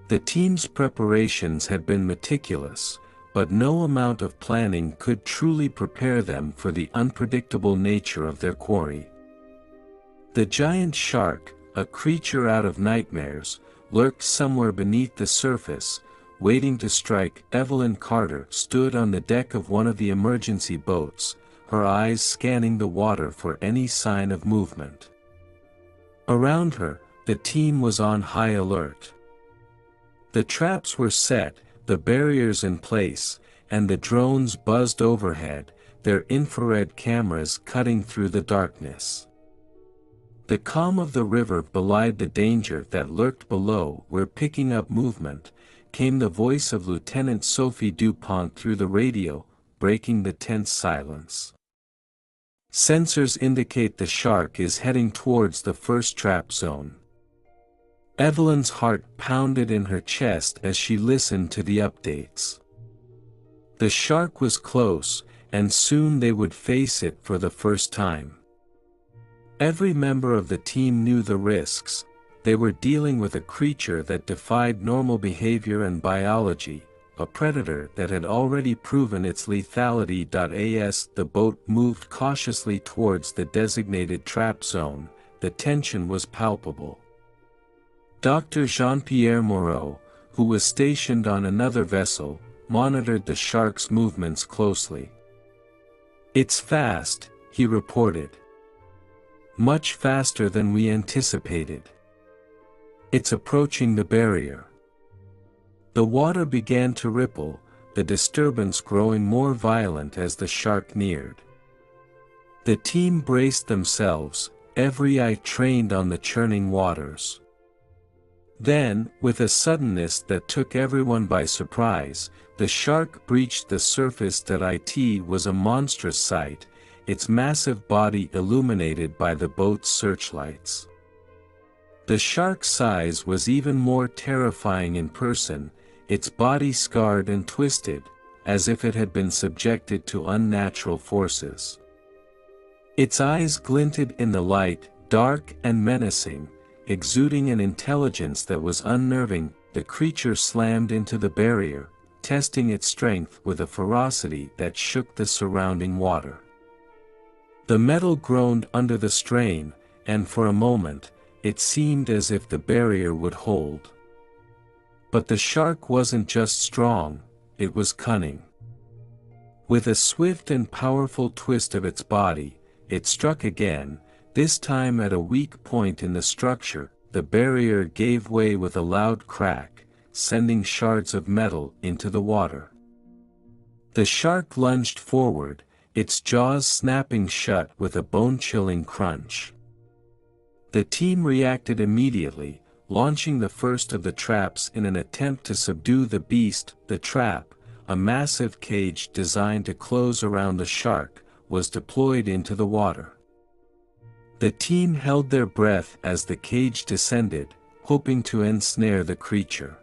The team's preparations had been meticulous, but no amount of planning could truly prepare them for the unpredictable nature of their quarry. The giant shark, a creature out of nightmares, lurked somewhere beneath the surface, waiting to strike. Evelyn Carter stood on the deck of one of the emergency boats, her eyes scanning the water for any sign of movement. Around her, the team was on high alert. The traps were set, the barriers in place, and the drones buzzed overhead, their infrared cameras cutting through the darkness. The calm of the river belied the danger that lurked below. Where, picking up movement, came the voice of Lieutenant Sophie Dupont through the radio, breaking the tense silence. "Sensors indicate the shark is heading towards the first trap zone." Evelyn's heart pounded in her chest as she listened to the updates. The shark was close, and soon they would face it for the first time. Every member of the team knew the risks. They were dealing with a creature that defied normal behavior and biology, a predator that had already proven its lethality. As the boat moved cautiously towards the designated trap zone, the tension was palpable. Dr. Jean-Pierre Moreau, who was stationed on another vessel, monitored the shark's movements closely. "It's fast," he reported. "Much faster than we anticipated. It's approaching the barrier." The water began to ripple, the disturbance growing more violent as the shark neared. The team braced themselves, every eye trained on the churning waters. Then, with a suddenness that took everyone by surprise, the shark breached the surface. It was a monstrous sight, its massive body illuminated by the boat's searchlights. The shark's size was even more terrifying in person, its body scarred and twisted, as if it had been subjected to unnatural forces. Its eyes glinted in the light, dark and menacing, exuding an intelligence that was unnerving. the creature slammed into the barrier, testing its strength with a ferocity that shook the surrounding water. The metal groaned under the strain, and for a moment, it seemed as if the barrier would hold. But the shark wasn't just strong, it was cunning. With a swift and powerful twist of its body, it struck again, this time at a weak point in the structure. The barrier gave way with a loud crack, sending shards of metal into the water. The shark lunged forward, its jaws snapping shut with a bone-chilling crunch. The team reacted immediately, launching the first of the traps in an attempt to subdue the beast. The trap, a massive cage designed to close around the shark, was deployed into the water. The team held their breath as the cage descended, hoping to ensnare the creature.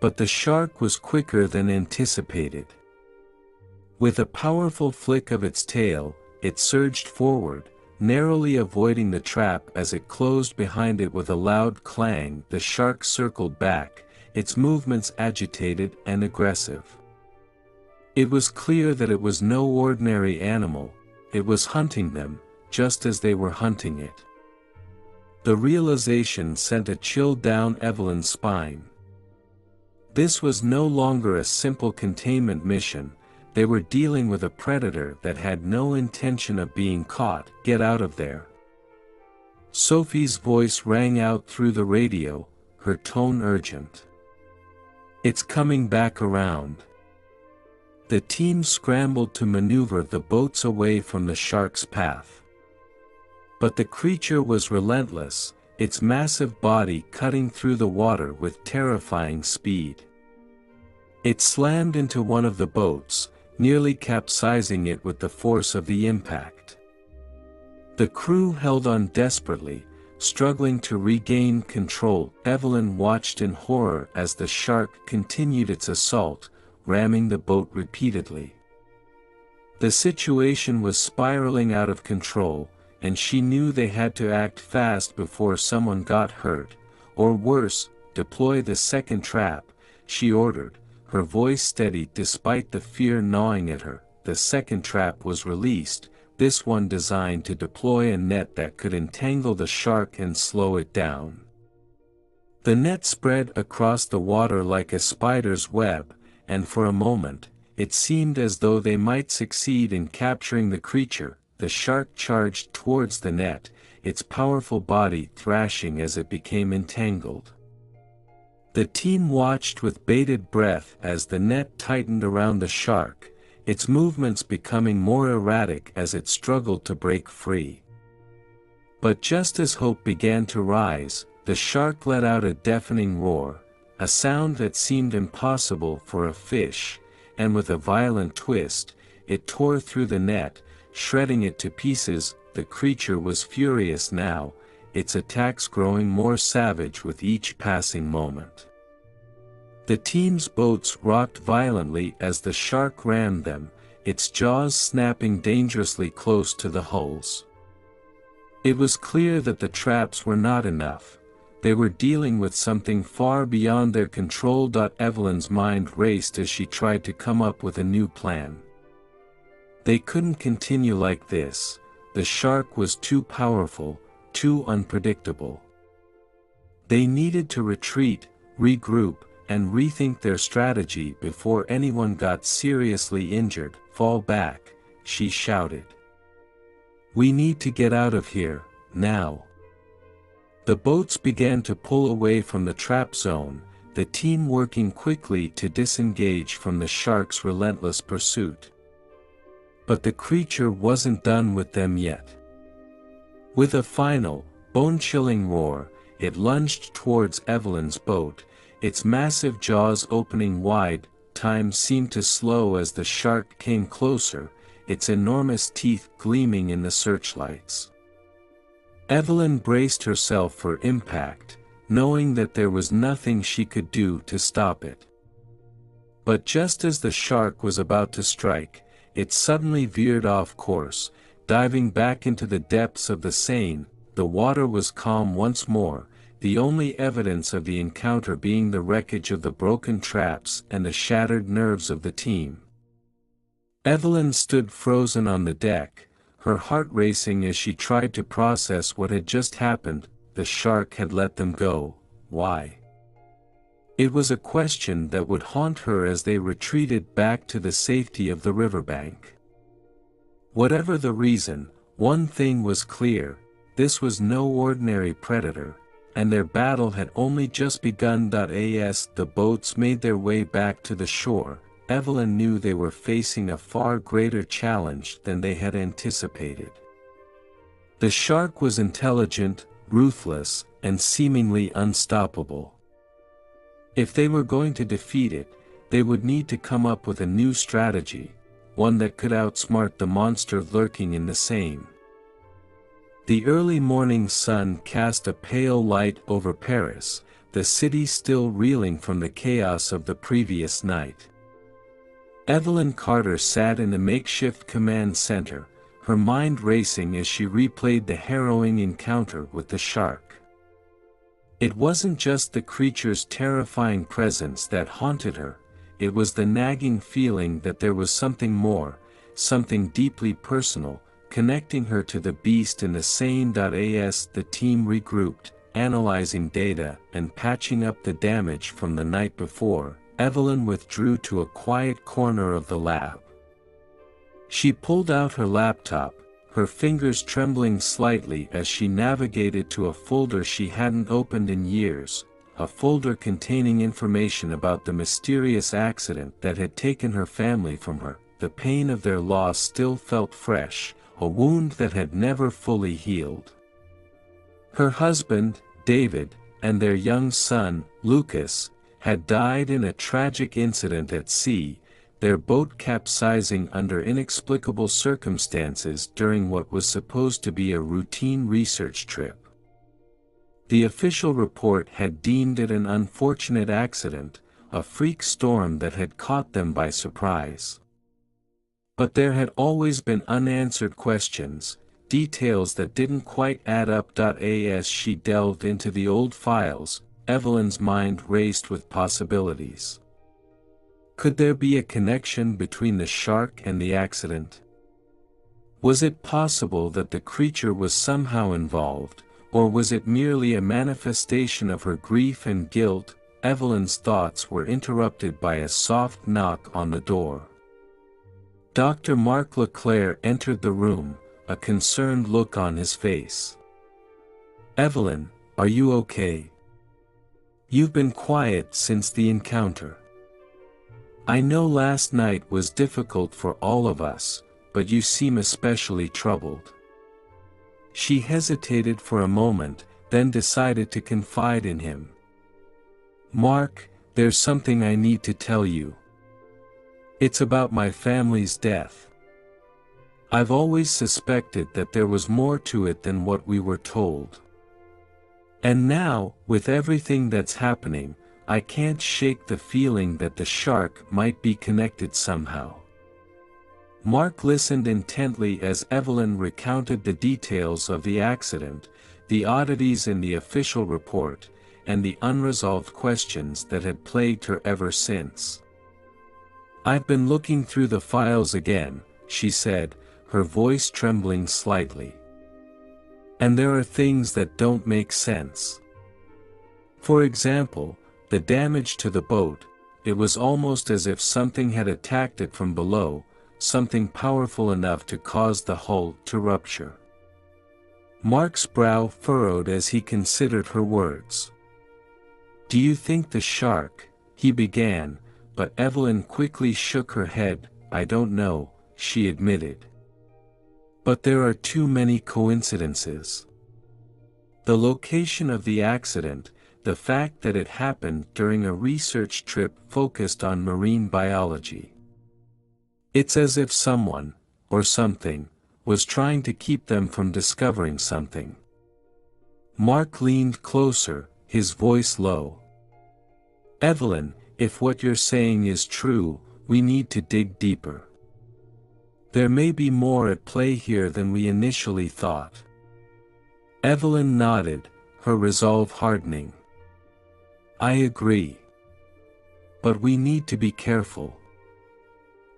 But the shark was quicker than anticipated. With a powerful flick of its tail, it surged forward, narrowly avoiding the trap as it closed behind it with a loud clang. The shark circled back, its movements agitated and aggressive. It was clear that it was no ordinary animal, it was hunting them, just as they were hunting it. The realization sent a chill down Evelyn's spine. This was no longer a simple containment mission, they were dealing with a predator that had no intention of being caught. Get out of there. Sophie's voice rang out through the radio, her tone urgent. It's coming back around. The team scrambled to maneuver the boats away from the shark's path. But the creature was relentless, its massive body cutting through the water with terrifying speed. It slammed into one of the boats, nearly capsizing it with the force of the impact. The crew held on desperately, struggling to regain control. Evelyn watched in horror as the shark continued its assault, ramming the boat repeatedly. The situation was spiraling out of control, and she knew they had to act fast before someone got hurt, or worse, deploy the second trap, she ordered, her voice steady despite the fear gnawing at her. The second trap was released, this one designed to deploy a net that could entangle the shark and slow it down. The net spread across the water like a spider's web, and for a moment, it seemed as though they might succeed in capturing the creature. The shark charged towards the net, its powerful body thrashing as it became entangled. The team watched with bated breath as the net tightened around the shark, its movements becoming more erratic as it struggled to break free. But just as hope began to rise, the shark let out a deafening roar, a sound that seemed impossible for a fish, and with a violent twist, it tore through the net, shredding it to pieces. The creature was furious now, its attacks growing more savage with each passing moment. The team's boats rocked violently as the shark rammed them, its jaws snapping dangerously close to the hulls. It was clear that the traps were not enough, they were dealing with something far beyond their control. Evelyn's mind raced as she tried to come up with a new plan. They couldn't continue like this, the shark was too powerful, too unpredictable. They needed to retreat, regroup, and rethink their strategy before anyone got seriously injured. Fall back, she shouted. We need to get out of here, now. The boats began to pull away from the trap zone, the team working quickly to disengage from the shark's relentless pursuit. But the creature wasn't done with them yet. With a final, bone-chilling roar, it lunged towards Evelyn's boat, its massive jaws opening wide. Time seemed to slow as the shark came closer, its enormous teeth gleaming in the searchlights. Evelyn braced herself for impact, knowing that there was nothing she could do to stop it. But just as the shark was about to strike, it suddenly veered off course, diving back into the depths of the Seine. The water was calm once more, the only evidence of the encounter being the wreckage of the broken traps and the shattered nerves of the team. Evelyn stood frozen on the deck, her heart racing as she tried to process what had just happened. The shark had let them go. Why? It was a question that would haunt her as they retreated back to the safety of the riverbank. Whatever the reason, one thing was clear: this was no ordinary predator, and their battle had only just begun. As the boats made their way back to the shore, Evelyn knew they were facing a far greater challenge than they had anticipated. The shark was intelligent, ruthless, and seemingly unstoppable. If they were going to defeat it, they would need to come up with a new strategy, one that could outsmart the monster lurking in the Seine. The early morning sun cast a pale light over Paris, the city still reeling from the chaos of the previous night. Evelyn Carter sat in a makeshift command center, her mind racing as she replayed the harrowing encounter with the shark. It wasn't just the creature's terrifying presence that haunted her, it was the nagging feeling that there was something more, something deeply personal, connecting her to the beast in the Seine. As the team regrouped, analyzing data and patching up the damage from the night before, Evelyn withdrew to a quiet corner of the lab. She pulled out her laptop, her fingers trembling slightly as she navigated to a folder she hadn't opened in years, a folder containing information about the mysterious accident that had taken her family from her. The pain of their loss still felt fresh, a wound that had never fully healed. Her husband, David, and their young son, Lucas, had died in a tragic incident at sea, their boat capsizing under inexplicable circumstances during what was supposed to be a routine research trip. The official report had deemed it an unfortunate accident, a freak storm that had caught them by surprise. But there had always been unanswered questions, details that didn't quite add up. As she delved into the old files, Evelyn's mind raced with possibilities. Could there be a connection between the shark and the accident? Was it possible that the creature was somehow involved, or was it merely a manifestation of her grief and guilt? Evelyn's thoughts were interrupted by a soft knock on the door. Dr. Marc Leclerc entered the room, a concerned look on his face. "Evelyn, are you okay? You've been quiet since the encounter. I know last night was difficult for all of us, but you seem especially troubled." She hesitated for a moment, then decided to confide in him. "Mark, there's something I need to tell you. It's about my family's death. I've always suspected that there was more to it than what we were told. And now, with everything that's happening, I can't shake the feeling that the shark might be connected somehow." Mark listened intently as Evelyn recounted the details of the accident, the oddities in the official report, and the unresolved questions that had plagued her ever since. "I've been looking through the files again," she said, her voice trembling slightly. "And there are things that don't make sense. For example, the damage to the boat. It was almost as if something had attacked it from below, something powerful enough to cause the hull to rupture." Mark's brow furrowed as he considered her words. "Do you think the shark?" he began, but Evelyn quickly shook her head. "I don't know," she admitted. "But there are too many coincidences. The location of the accident, the fact that it happened during a research trip focused on marine biology. It's as if someone, or something, was trying to keep them from discovering something." Mark leaned closer, his voice low. "Evelyn, if what you're saying is true, we need to dig deeper. There may be more at play here than we initially thought." Evelyn nodded, her resolve hardening. "I agree. But we need to be careful.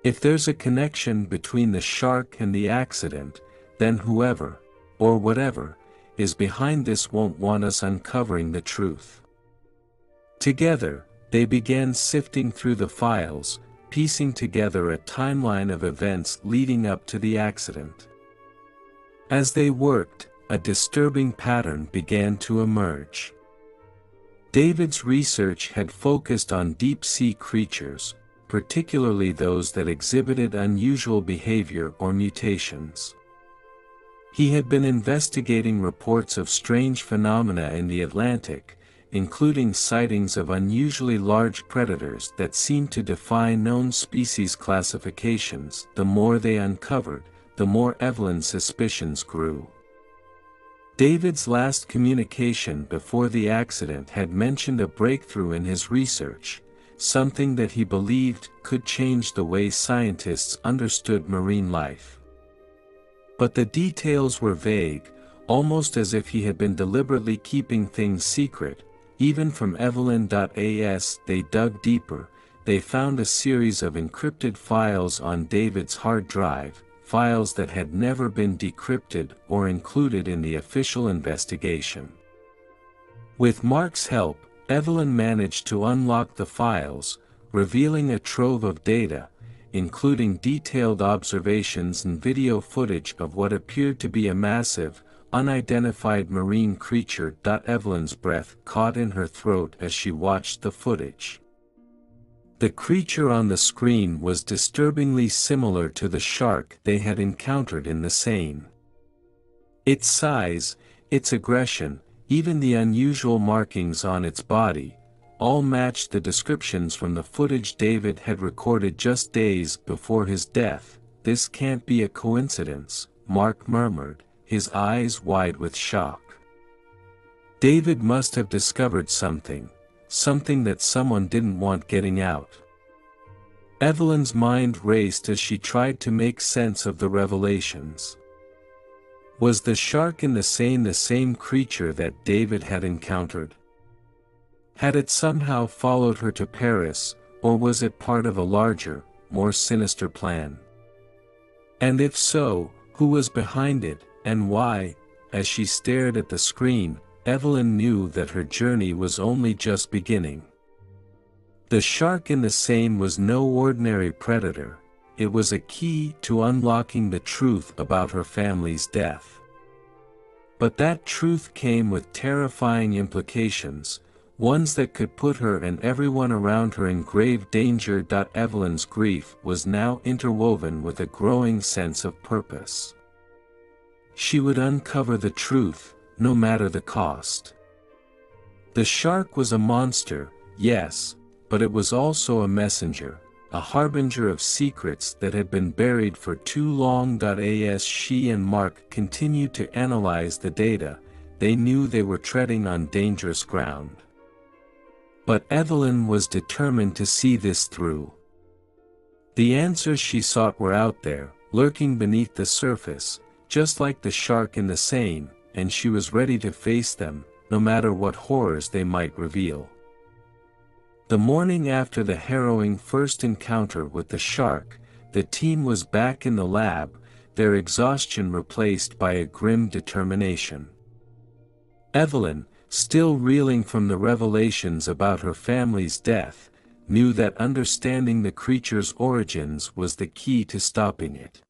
If there's a connection between the shark and the accident, then whoever, or whatever, is behind this won't want us uncovering the truth." Together, they began sifting through the files, piecing together a timeline of events leading up to the accident. As they worked, a disturbing pattern began to emerge. David's research had focused on deep-sea creatures, particularly those that exhibited unusual behavior or mutations. He had been investigating reports of strange phenomena in the Atlantic, including sightings of unusually large predators that seemed to defy known species classifications. The more they uncovered, the more Evelyn's suspicions grew. David's last communication before the accident had mentioned a breakthrough in his research, something that he believed could change the way scientists understood marine life. But the details were vague, almost as if he had been deliberately keeping things secret. Even from Evelyn.as they dug deeper, they found a series of encrypted files on David's hard drive, files that had never been decrypted or included in the official investigation. With Mark's help, Evelyn managed to unlock the files, revealing a trove of data, including detailed observations and video footage of what appeared to be a massive, unidentified marine creature. Evelyn's breath caught in her throat as she watched the footage. The creature on the screen was disturbingly similar to the shark they had encountered in the Seine. Its size, its aggression, even the unusual markings on its body, all matched the descriptions from the footage David had recorded just days before his death. "This can't be a coincidence," Mark murmured, his eyes wide with shock. David must have discovered something that someone didn't want getting out. Evelyn's mind raced as she tried to make sense of the revelations. Was the shark in the Seine the same creature that David had encountered? Had it somehow followed her to Paris, or was it part of a larger, more sinister plan? And if so, who was behind it, and why? As she stared at the screen, Evelyn knew that her journey was only just beginning. The shark in the Seine was no ordinary predator. It was a key to unlocking the truth about her family's death. But that truth came with terrifying implications, ones that could put her and everyone around her in grave danger. Evelyn's grief was now interwoven with a growing sense of purpose. She would uncover the truth, no matter the cost. The shark was a monster, yes, but it was also a messenger, a harbinger of secrets that had been buried for too long. As she and Mark continued to analyze the data, they knew they were treading on dangerous ground. But Evelyn was determined to see this through. The answers she sought were out there, lurking beneath the surface, just like the shark in the Seine, and she was ready to face them, no matter what horrors they might reveal. The morning after the harrowing first encounter with the shark, the team was back in the lab, their exhaustion replaced by a grim determination. Evelyn, still reeling from the revelations about her family's death, knew that understanding the creature's origins was the key to stopping it.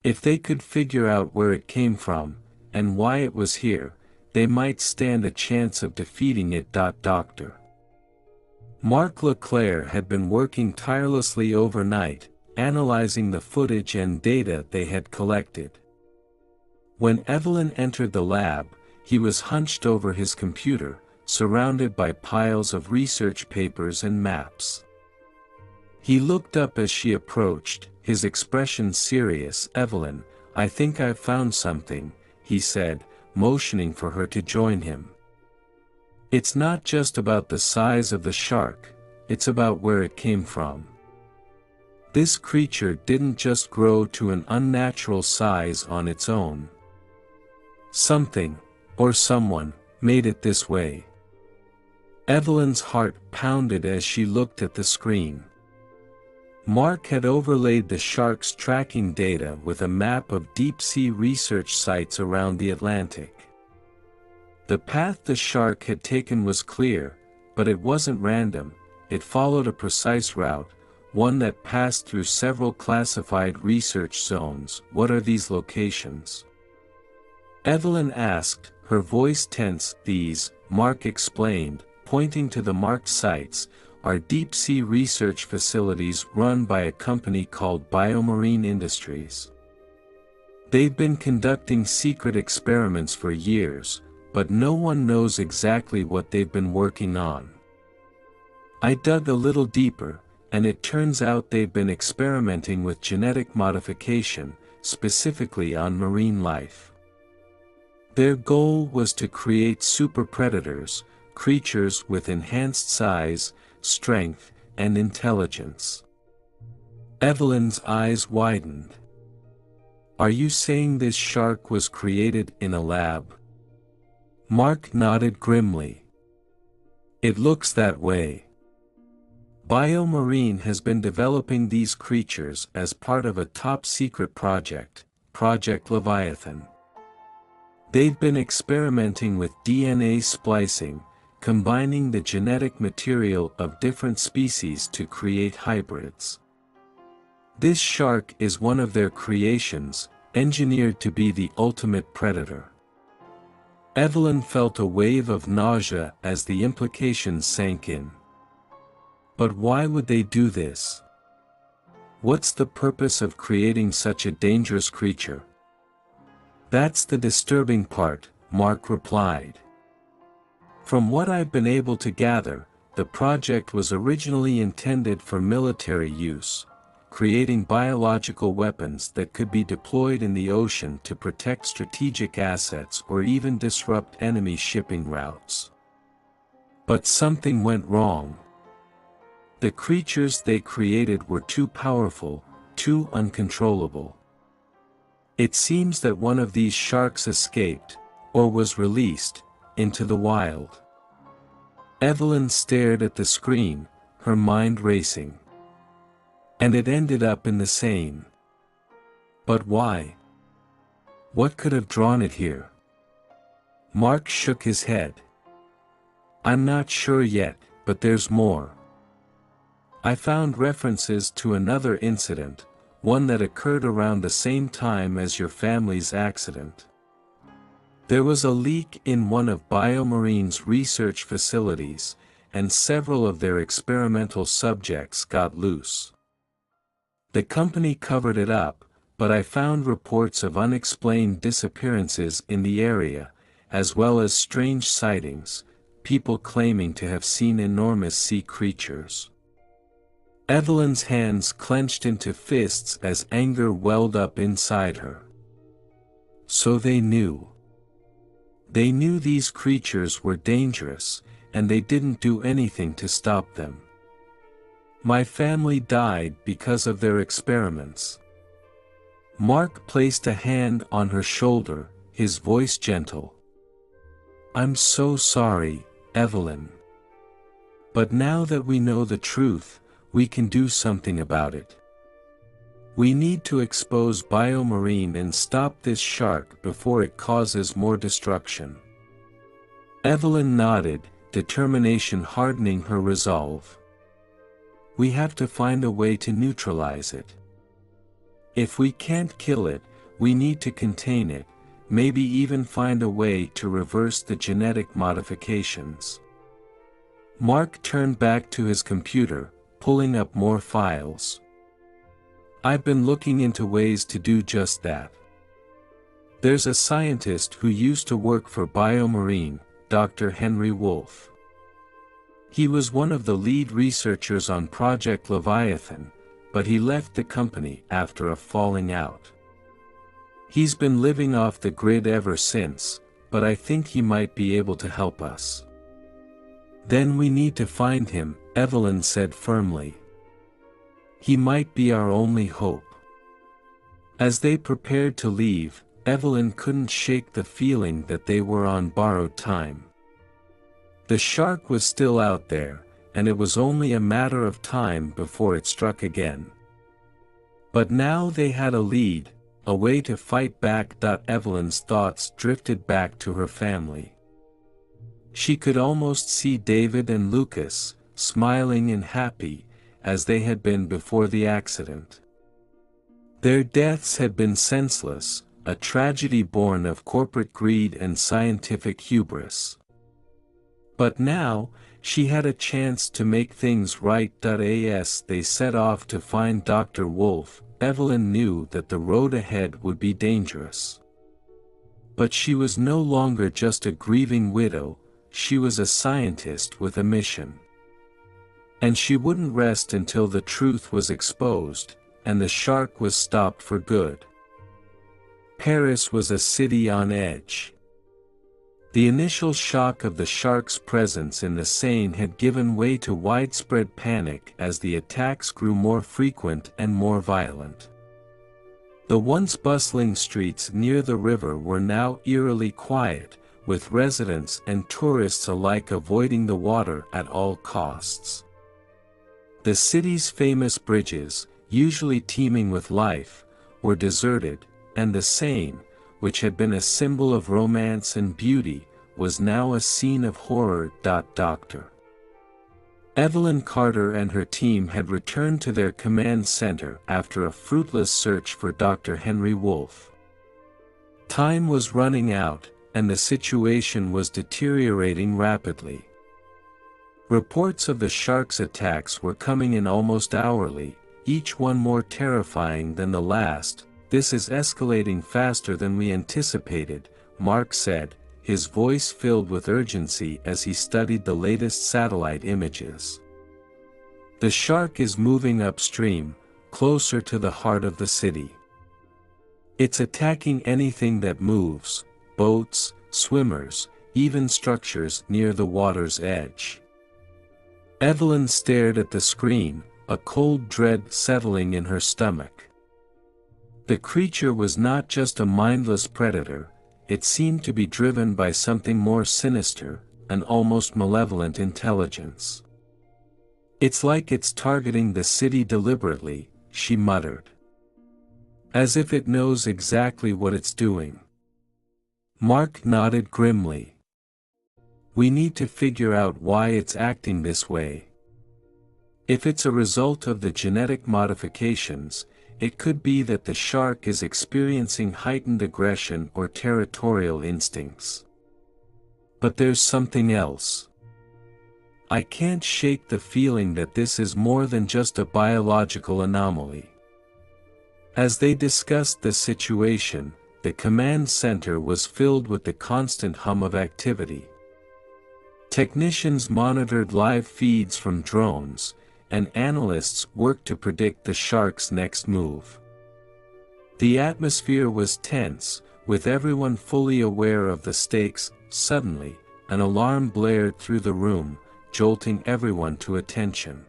If they could figure out where it came from, and why it was here, they might stand a chance of defeating it. Dr. Mark Leclerc had been working tirelessly overnight, analyzing the footage and data they had collected. When Evelyn entered the lab, he was hunched over his computer, surrounded by piles of research papers and maps. He looked up as she approached, his expression serious. "Evelyn, I think I've found something," he said, motioning for her to join him. "It's not just about the size of the shark, it's about where it came from. This creature didn't just grow to an unnatural size on its own. Something, or someone, made it this way. Evelyn's heart pounded as she looked at the screen. Mark had overlaid the shark's tracking data with a map of deep-sea research sites around the Atlantic. The path the shark had taken was clear, but it wasn't random. It followed a precise route, one that passed through several classified research zones. "What are these locations?" Evelyn asked, her voice tense. "These," Mark explained, pointing to the marked sites, "are deep-sea research facilities run by a company called Biomarine Industries. They've been conducting secret experiments for years, but no one knows exactly what they've been working on." I dug a little deeper, and it turns out they've been experimenting with genetic modification, specifically on marine life. Their goal was to create super predators, creatures with enhanced size, strength, and intelligence. Evelyn's eyes widened. "Are you saying this shark was created in a lab?" Mark nodded grimly. "It looks that way. Biomarine has been developing these creatures as part of a top-secret project, Project Leviathan. They've been experimenting with DNA splicing, combining the genetic material of different species to create hybrids. This shark is one of their creations, engineered to be the ultimate predator." Evelyn felt a wave of nausea as the implications sank in. But why would they do this? What's the purpose of creating such a dangerous creature? "That's the disturbing part," Mark replied. "From what I've been able to gather, the project was originally intended for military use, creating biological weapons that could be deployed in the ocean to protect strategic assets or even disrupt enemy shipping routes. But something went wrong. The creatures they created were too powerful, too uncontrollable. It seems that one of these sharks escaped, or was released, into the wild." Evelyn stared at the screen, her mind racing. "And it ended up in the Seine. But why? What could have drawn it here?" Mark shook his head. "I'm not sure yet, but there's more. I found references to another incident, one that occurred around the same time as your family's accident. There was a leak in one of Biomarine's research facilities, and several of their experimental subjects got loose. The company covered it up, but I found reports of unexplained disappearances in the area, as well as strange sightings, people claiming to have seen enormous sea creatures." Evelyn's hands clenched into fists as anger welled up inside her. So they knew. They knew these creatures were dangerous, and they didn't do anything to stop them. "My family died because of their experiments." Mark placed a hand on her shoulder, his voice gentle. "I'm so sorry, Evelyn. But now that we know the truth, we can do something about it. We need to expose Biomarine and stop this shark before it causes more destruction." Evelyn nodded, determination hardening her resolve. "We have to find a way to neutralize it. If we can't kill it, we need to contain it, maybe even find a way to reverse the genetic modifications." Mark turned back to his computer, pulling up more files. "I've been looking into ways to do just that. There's a scientist who used to work for Biomarine, Dr. Henry Wolfe. He was one of the lead researchers on Project Leviathan, but he left the company after a falling out. He's been living off the grid ever since, but I think he might be able to help us." "Then we need to find him," Evelyn said firmly. "He might be our only hope." As they prepared to leave, Evelyn couldn't shake the feeling that they were on borrowed time. The shark was still out there, and it was only a matter of time before it struck again. But now they had a lead, a way to fight back. Evelyn's thoughts drifted back to her family. She could almost see David and Lucas, smiling and happy, as they had been before the accident. Their deaths had been senseless, a tragedy born of corporate greed and scientific hubris. But now, she had a chance to make things right. As they set off to find Dr. Wolf, Evelyn knew that the road ahead would be dangerous. But she was no longer just a grieving widow, she was a scientist with a mission. And she wouldn't rest until the truth was exposed, and the shark was stopped for good. Paris was a city on edge. The initial shock of the shark's presence in the Seine had given way to widespread panic as the attacks grew more frequent and more violent. The once bustling streets near the river were now eerily quiet, with residents and tourists alike avoiding the water at all costs. The city's famous bridges, usually teeming with life, were deserted, and the Seine, which had been a symbol of romance and beauty, was now a scene of horror. Dr. Evelyn Carter and her team had returned to their command center after a fruitless search for Dr. Henry Wolf. Time was running out, and the situation was deteriorating rapidly. Reports of the shark's attacks were coming in almost hourly, each one more terrifying than the last. "This is escalating faster than we anticipated," Mark said, his voice filled with urgency as he studied the latest satellite images. "The shark is moving upstream, closer to the heart of the city. It's attacking anything that moves, boats, swimmers, even structures near the water's edge." Evelyn stared at the screen, a cold dread settling in her stomach. The creature was not just a mindless predator, it seemed to be driven by something more sinister, an almost malevolent intelligence. "It's like it's targeting the city deliberately," she muttered. "As if it knows exactly what it's doing." Mark nodded grimly. "We need to figure out why it's acting this way. If it's a result of the genetic modifications, it could be that the shark is experiencing heightened aggression or territorial instincts. But there's something else. I can't shake the feeling that this is more than just a biological anomaly." As they discussed the situation, the command center was filled with the constant hum of activity. Technicians monitored live feeds from drones, and analysts worked to predict the shark's next move. The atmosphere was tense, with everyone fully aware of the stakes. Suddenly, an alarm blared through the room, jolting everyone to attention.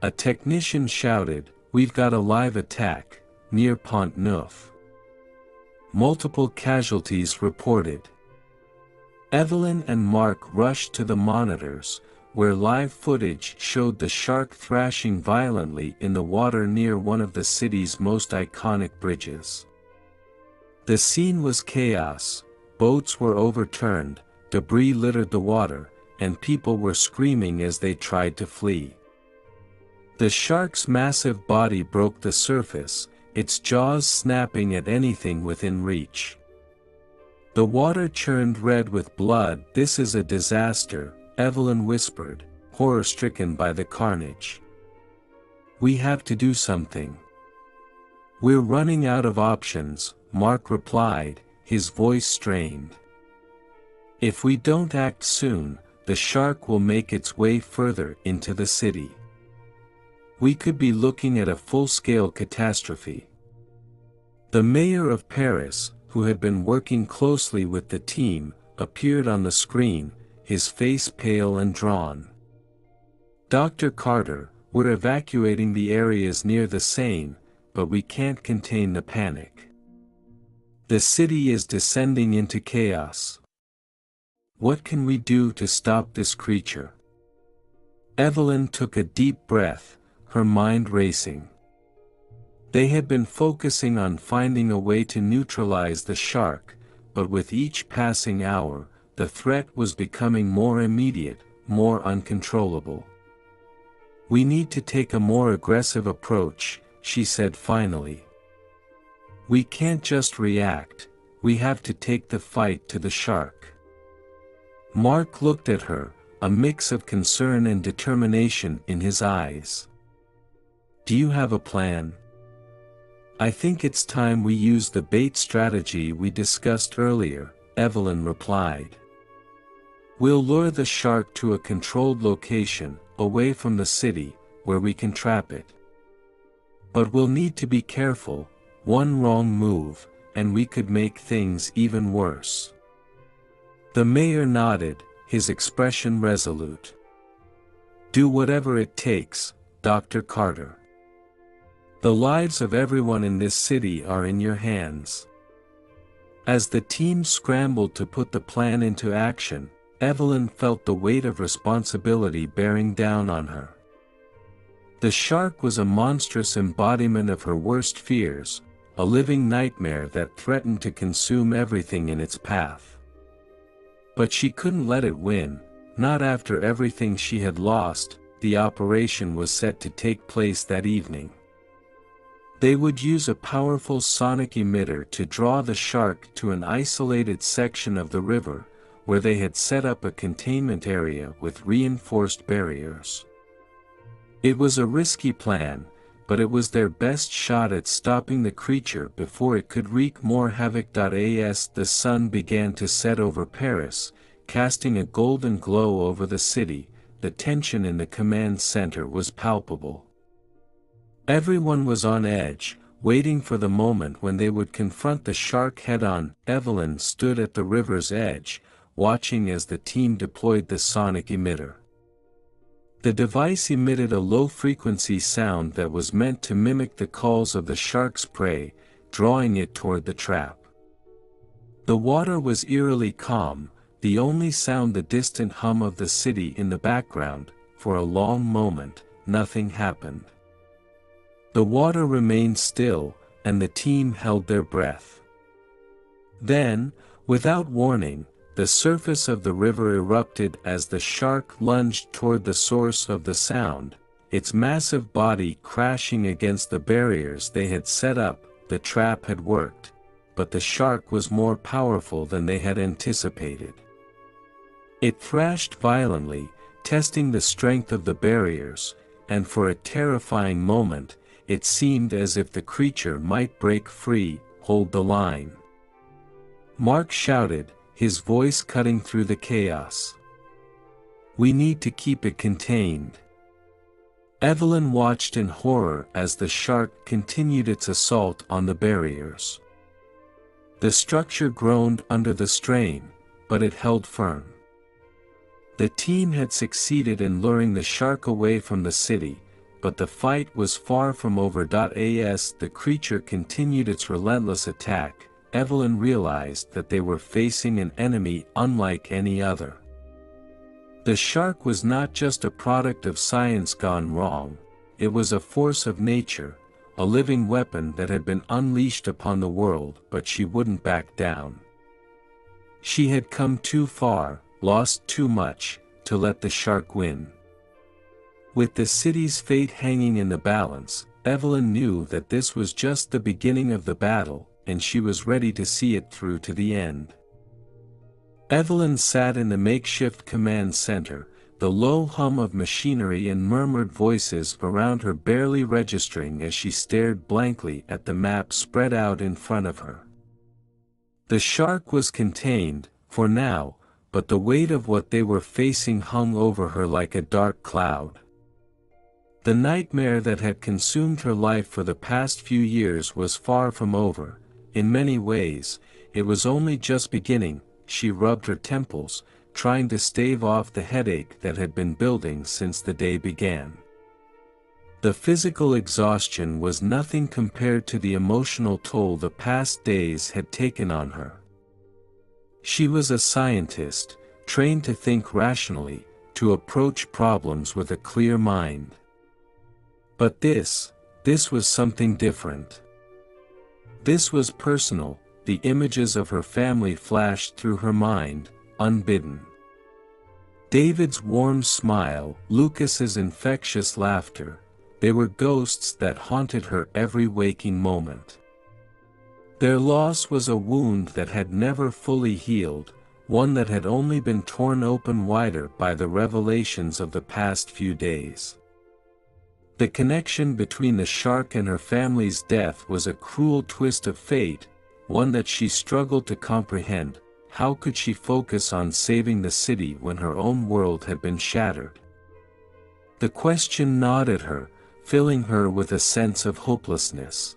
A technician shouted, "We've got a live attack, near Pont Neuf." Multiple casualties reported. Evelyn and Mark rushed to the monitors, where live footage showed the shark thrashing violently in the water near one of the city's most iconic bridges. The scene was chaos, boats were overturned, debris littered the water, and people were screaming as they tried to flee. The shark's massive body broke the surface, its jaws snapping at anything within reach. The water churned red with blood. "This is a disaster," Evelyn whispered, horror-stricken by the carnage. "We have to do something." "We're running out of options," Mark replied, his voice strained. "If we don't act soon, the shark will make its way further into the city. We could be looking at a full-scale catastrophe." The mayor of Paris, who had been working closely with the team, appeared on the screen, his face pale and drawn. "Dr. Carter, we're evacuating the areas near the Seine, but we can't contain the panic. The city is descending into chaos." What can we do to stop this creature? Evelyn took a deep breath, her mind racing. They had been focusing on finding a way to neutralize the shark, but with each passing hour, the threat was becoming more immediate, more uncontrollable. "We need to take a more aggressive approach," she said finally. "We can't just react, we have to take the fight to the shark." Mark looked at her, a mix of concern and determination in his eyes. "Do you have a plan?" "I think it's time we use the bait strategy we discussed earlier," Evelyn replied. "We'll lure the shark to a controlled location, away from the city, where we can trap it. But we'll need to be careful, one wrong move, and we could make things even worse." The mayor nodded, his expression resolute. "Do whatever it takes, Dr. Carter. The lives of everyone in this city are in your hands." As the team scrambled to put the plan into action, Evelyn felt the weight of responsibility bearing down on her. The shark was a monstrous embodiment of her worst fears, a living nightmare that threatened to consume everything in its path. But she couldn't let it win, not after everything she had lost. The operation was set to take place that evening. They would use a powerful sonic emitter to draw the shark to an isolated section of the river, where they had set up a containment area with reinforced barriers. It was a risky plan, but it was their best shot at stopping the creature before it could wreak more havoc. As the sun began to set over Paris, casting a golden glow over the city, the tension in the command center was palpable. Everyone was on edge, waiting for the moment when they would confront the shark head-on. Evelyn stood at the river's edge, watching as the team deployed the sonic emitter. The device emitted a low-frequency sound that was meant to mimic the calls of the shark's prey, drawing it toward the trap. The water was eerily calm, the only sound the distant hum of the city in the background. For a long moment, nothing happened. The water remained still, and the team held their breath. Then, without warning, the surface of the river erupted as the shark lunged toward the source of the sound, its massive body crashing against the barriers they had set up. The trap had worked, but the shark was more powerful than they had anticipated. It thrashed violently, testing the strength of the barriers, and for a terrifying moment, it seemed as if the creature might break free. "Hold the line!" Mark shouted, his voice cutting through the chaos. "We need to keep it contained." Evelyn watched in horror as the shark continued its assault on the barriers. The structure groaned under the strain, but it held firm. The team had succeeded in luring the shark away from the city, but the fight was far from over. As the creature continued its relentless attack, Evelyn realized that they were facing an enemy unlike any other. The shark was not just a product of science gone wrong, it was a force of nature, a living weapon that had been unleashed upon the world. But she wouldn't back down. She had come too far, lost too much, to let the shark win. With the city's fate hanging in the balance, Evelyn knew that this was just the beginning of the battle, and she was ready to see it through to the end. Evelyn sat in the makeshift command center, the low hum of machinery and murmured voices around her barely registering as she stared blankly at the map spread out in front of her. The shark was contained, for now, but the weight of what they were facing hung over her like a dark cloud. The nightmare that had consumed her life for the past few years was far from over. In many ways, it was only just beginning. She rubbed her temples, trying to stave off the headache that had been building since the day began. The physical exhaustion was nothing compared to the emotional toll the past days had taken on her. She was a scientist, trained to think rationally, to approach problems with a clear mind. But this was something different. This was personal. The images of her family flashed through her mind, unbidden. David's warm smile, Lucas's infectious laughter, they were ghosts that haunted her every waking moment. Their loss was a wound that had never fully healed, one that had only been torn open wider by the revelations of the past few days. The connection between the shark and her family's death was a cruel twist of fate, one that she struggled to comprehend. How could she focus on saving the city when her own world had been shattered? The question gnawed at her, filling her with a sense of hopelessness.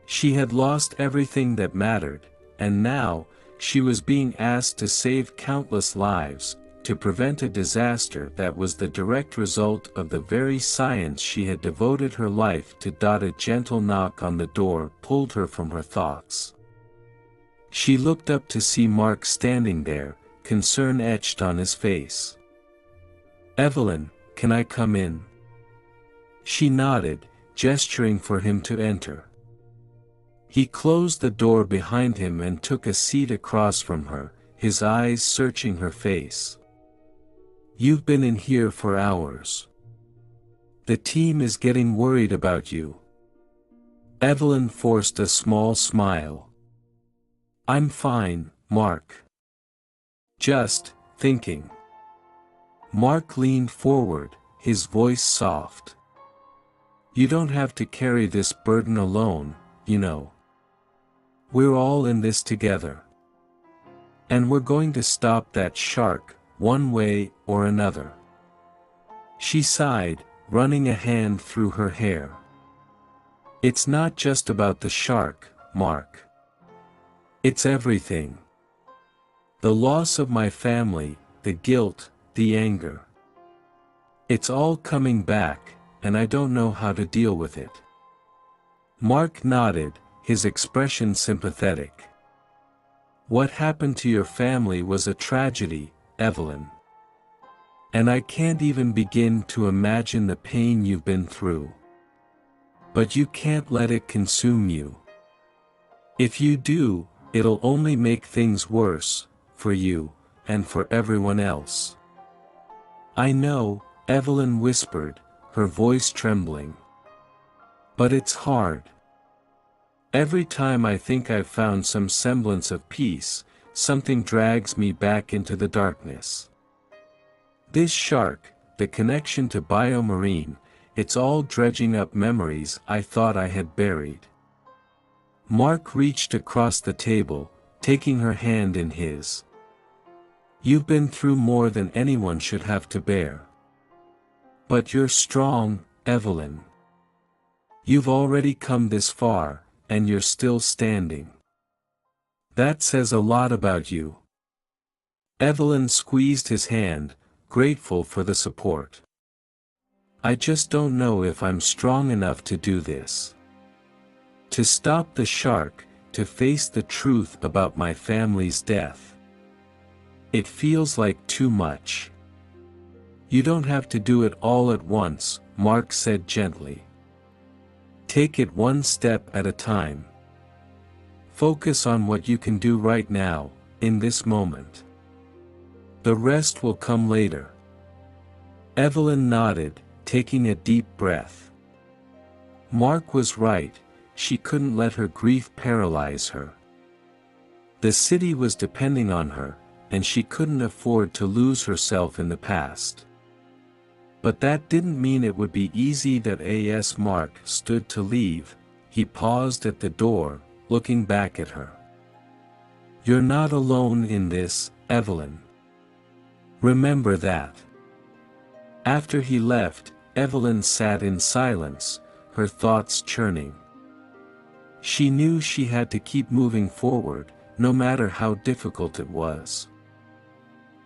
She had lost everything that mattered, and now, she was being asked to save countless lives, to prevent a disaster that was the direct result of the very science she had devoted her life to. A gentle knock on the door pulled her from her thoughts. She looked up to see Mark standing there, concern etched on his face. "Evelyn, can I come in?" She nodded, gesturing for him to enter. He closed the door behind him and took a seat across from her, his eyes searching her face. "You've been in here for hours. The team is getting worried about you." Evelyn forced a small smile. "I'm fine, Mark. Just thinking." Mark leaned forward, his voice soft. "You don't have to carry this burden alone, you know. We're all in this together. And we're going to stop that shark, one way or another." She sighed, running a hand through her hair. "It's not just about the shark, Mark. It's everything. The loss of my family, the guilt, the anger. It's all coming back, and I don't know how to deal with it." Mark nodded, his expression sympathetic. "What happened to your family was a tragedy, Evelyn. And I can't even begin to imagine the pain you've been through. But you can't let it consume you. If you do, it'll only make things worse, for you, and for everyone else." "I know," Evelyn whispered, her voice trembling. "But it's hard. Every time I think I've found some semblance of peace, something drags me back into the darkness. This shark, the connection to biomarine, it's all dredging up memories I thought I had buried." Mark reached across the table, taking her hand in his. "You've been through more than anyone should have to bear. But you're strong, Evelyn. You've already come this far, and you're still standing. That says a lot about you." Evelyn squeezed his hand, grateful for the support. "I just don't know if I'm strong enough to do this. To stop the shark, to face the truth about my family's death. It feels like too much." "You don't have to do it all at once," Mark said gently. "Take it one step at a time. Focus on what you can do right now, in this moment. The rest will come later." Evelyn nodded, taking a deep breath. Mark was right, she couldn't let her grief paralyze her. The city was depending on her, and she couldn't afford to lose herself in the past. But that didn't mean it would be easy. As Mark stood to leave, he paused at the door, looking back at her. "You're not alone in this, Evelyn. Remember that." After he left, Evelyn sat in silence, her thoughts churning. She knew she had to keep moving forward, no matter how difficult it was.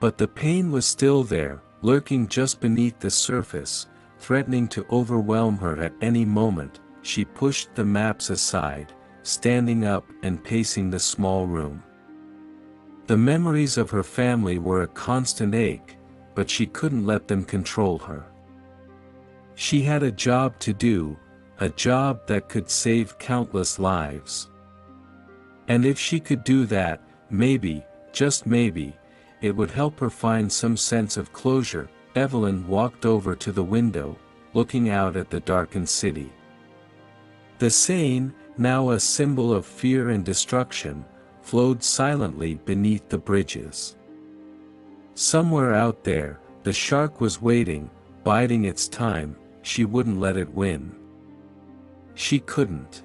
But the pain was still there, lurking just beneath the surface, threatening to overwhelm her at any moment. She pushed the maps aside, standing up and pacing the small room. The memories of her family were a constant ache, but she couldn't let them control her. She had a job to do, a job that could save countless lives. And if she could do that, maybe, just maybe, it would help her find some sense of closure. Evelyn walked over to the window, looking out at the darkened city. The Seine, now a symbol of fear and destruction, flowed silently beneath the bridges. Somewhere out there, the shark was waiting, biding its time. She wouldn't let it win. She couldn't.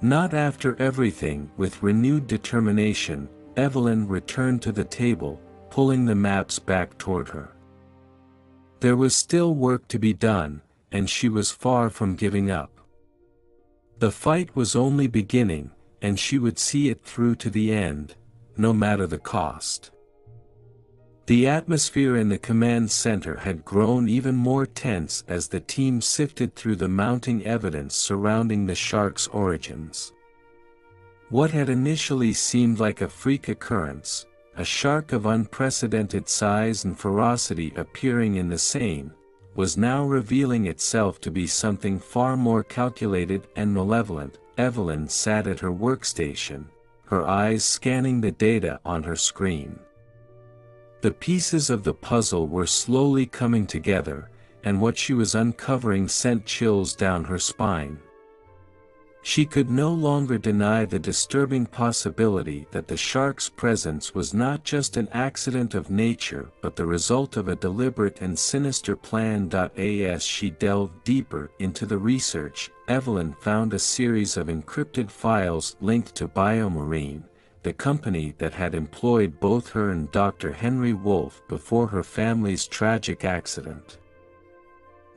Not after everything. With renewed determination, Evelyn returned to the table, pulling the maps back toward her. There was still work to be done, and she was far from giving up. The fight was only beginning, and she would see it through to the end, no matter the cost. The atmosphere in the command center had grown even more tense as the team sifted through the mounting evidence surrounding the shark's origins. What had initially seemed like a freak occurrence, a shark of unprecedented size and ferocity appearing in the Seine, was now revealing itself to be something far more calculated and malevolent. Evelyn sat at her workstation, her eyes scanning the data on her screen. The pieces of the puzzle were slowly coming together, and what she was uncovering sent chills down her spine. She could no longer deny the disturbing possibility that the shark's presence was not just an accident of nature but the result of a deliberate and sinister plan. As she delved deeper into the research, Evelyn found a series of encrypted files linked to BioMarine, the company that had employed both her and Dr. Henry Wolfe before her family's tragic accident.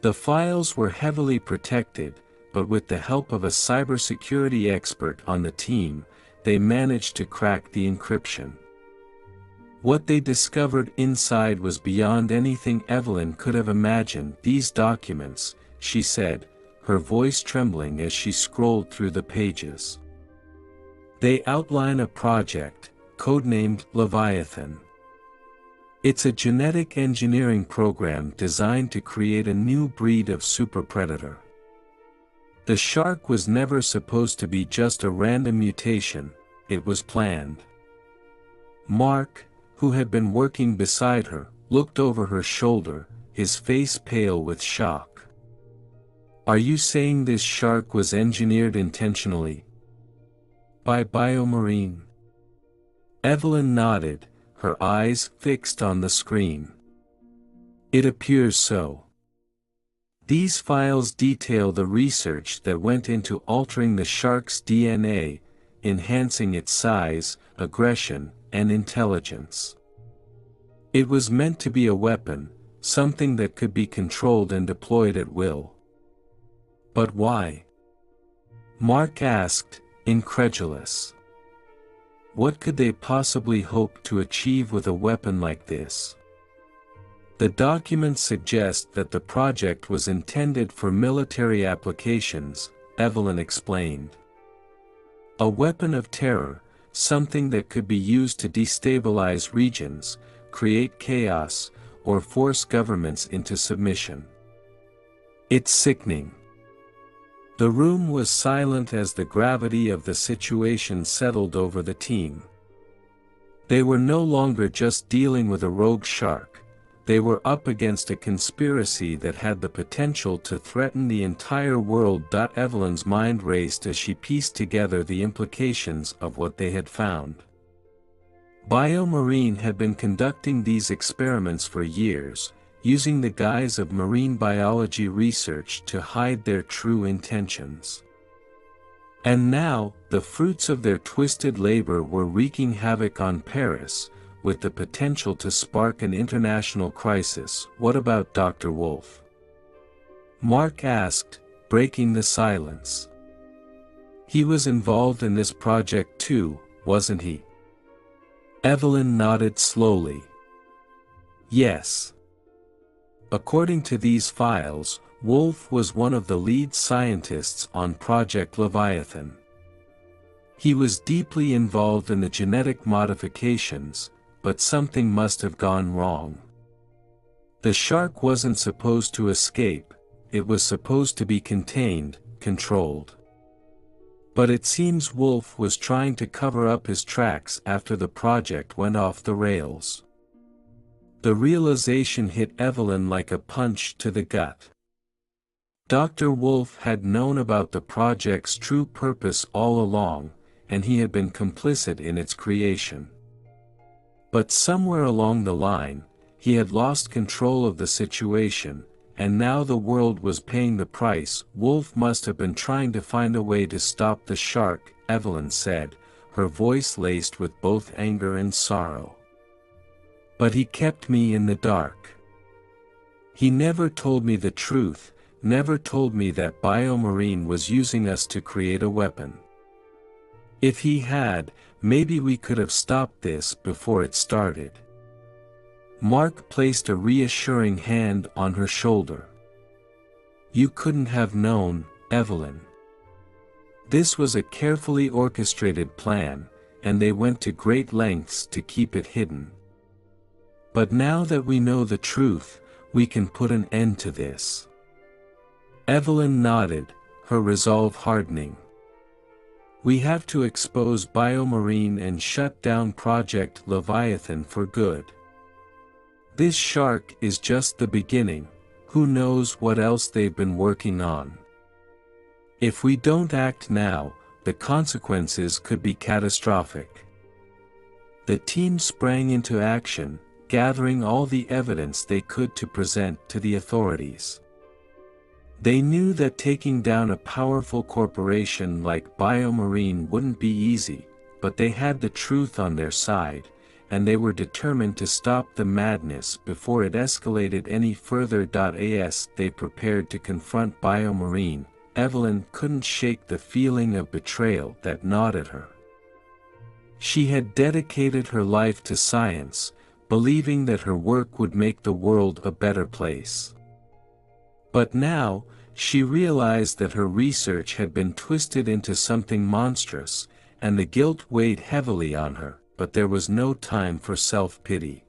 The files were heavily protected, but with the help of a cybersecurity expert on the team, they managed to crack the encryption. What they discovered inside was beyond anything Evelyn could have imagined. These documents, she said, her voice trembling as she scrolled through the pages. They outline a project, codenamed Leviathan. It's a genetic engineering program designed to create a new breed of superpredator. The shark was never supposed to be just a random mutation, it was planned. Mark, who had been working beside her, looked over her shoulder, his face pale with shock. "Are you saying this shark was engineered intentionally? By BioMarine?" Evelyn nodded, her eyes fixed on the screen. "It appears so. These files detail the research that went into altering the shark's DNA, enhancing its size, aggression, and intelligence. It was meant to be a weapon, something that could be controlled and deployed at will." "But why?" Mark asked, incredulous. What could they possibly hope to achieve with a weapon like this? The documents suggest that the project was intended for military applications, Evelyn explained. A weapon of terror, something that could be used to destabilize regions, create chaos, or force governments into submission. "It's sickening." The room was silent as the gravity of the situation settled over the team. They were no longer just dealing with a rogue shark. They were up against a conspiracy that had the potential to threaten the entire world. Evelyn's mind raced as she pieced together the implications of what they had found. BioMarine had been conducting these experiments for years, using the guise of marine biology research to hide their true intentions. And now, the fruits of their twisted labor were wreaking havoc on Paris, with the potential to spark an international crisis. "What about Dr. Wolfe?" Mark asked, breaking the silence. "He was involved in this project too, wasn't he?" Evelyn nodded slowly. "Yes. According to these files, Wolfe was one of the lead scientists on Project Leviathan. He was deeply involved in the genetic modifications, but something must have gone wrong. The shark wasn't supposed to escape, it was supposed to be contained, controlled. But it seems Wolf was trying to cover up his tracks after the project went off the rails. The realization hit Evelyn like a punch to the gut. Dr. Wolf had known about the project's true purpose all along, and he had been complicit in its creation. But somewhere along the line, he had lost control of the situation, and now the world was paying the price. Wolf must have been trying to find a way to stop the shark, Evelyn said, her voice laced with both anger and sorrow. But he kept me in the dark. He never told me the truth, never told me that Biomarine was using us to create a weapon. If he had, maybe we could have stopped this before it started. Mark placed a reassuring hand on her shoulder. You couldn't have known, Evelyn. This was a carefully orchestrated plan, and they went to great lengths to keep it hidden. But now that we know the truth, we can put an end to this. Evelyn nodded, her resolve hardening. We have to expose Biomarine and shut down Project Leviathan for good. This shark is just the beginning, who knows what else they've been working on. If we don't act now, the consequences could be catastrophic. The team sprang into action, gathering all the evidence they could to present to the authorities. They knew that taking down a powerful corporation like Biomarine wouldn't be easy, but they had the truth on their side, and they were determined to stop the madness before it escalated any further. As they prepared to confront Biomarine, Evelyn couldn't shake the feeling of betrayal that gnawed at her. She had dedicated her life to science, believing that her work would make the world a better place. But now, she realized that her research had been twisted into something monstrous, and the guilt weighed heavily on her, but there was no time for self-pity.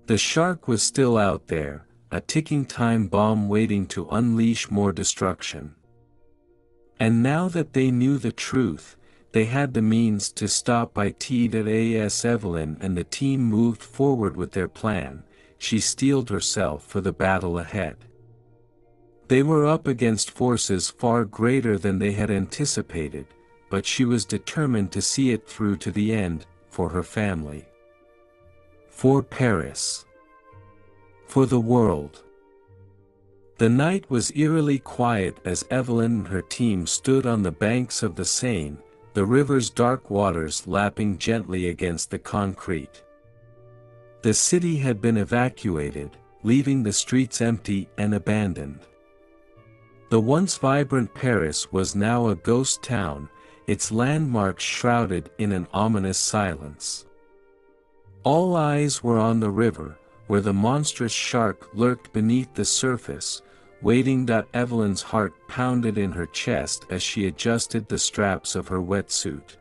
The shark was still out there, a ticking time bomb waiting to unleash more destruction. And now that they knew the truth, they had the means to stop it. As Evelyn and the team moved forward with their plan, she steeled herself for the battle ahead. They were up against forces far greater than they had anticipated, but she was determined to see it through to the end, for her family. For Paris. For the world. The night was eerily quiet as Evelyn and her team stood on the banks of the Seine, the river's dark waters lapping gently against the concrete. The city had been evacuated, leaving the streets empty and abandoned. The once vibrant Paris was now a ghost town, its landmarks shrouded in an ominous silence. All eyes were on the river, where the monstrous shark lurked beneath the surface, waiting. Evelyn's heart pounded in her chest as she adjusted the straps of her wetsuit.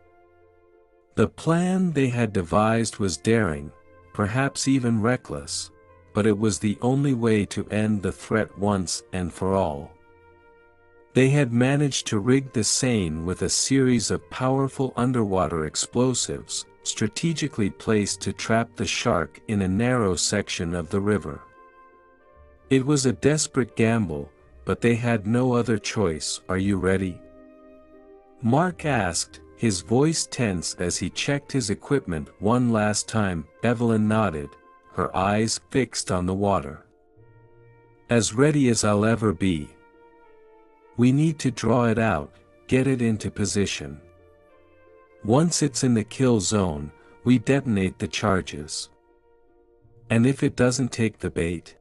The plan they had devised was daring, perhaps even reckless, but it was the only way to end the threat once and for all. They had managed to rig the Seine with a series of powerful underwater explosives, strategically placed to trap the shark in a narrow section of the river. It was a desperate gamble, but they had no other choice. Are you ready? Mark asked, his voice tense as he checked his equipment one last time. Evelyn nodded, her eyes fixed on the water. As ready as I'll ever be. We need to draw it out, get it into position. Once it's in the kill zone, we detonate the charges. And if it doesn't take the bait?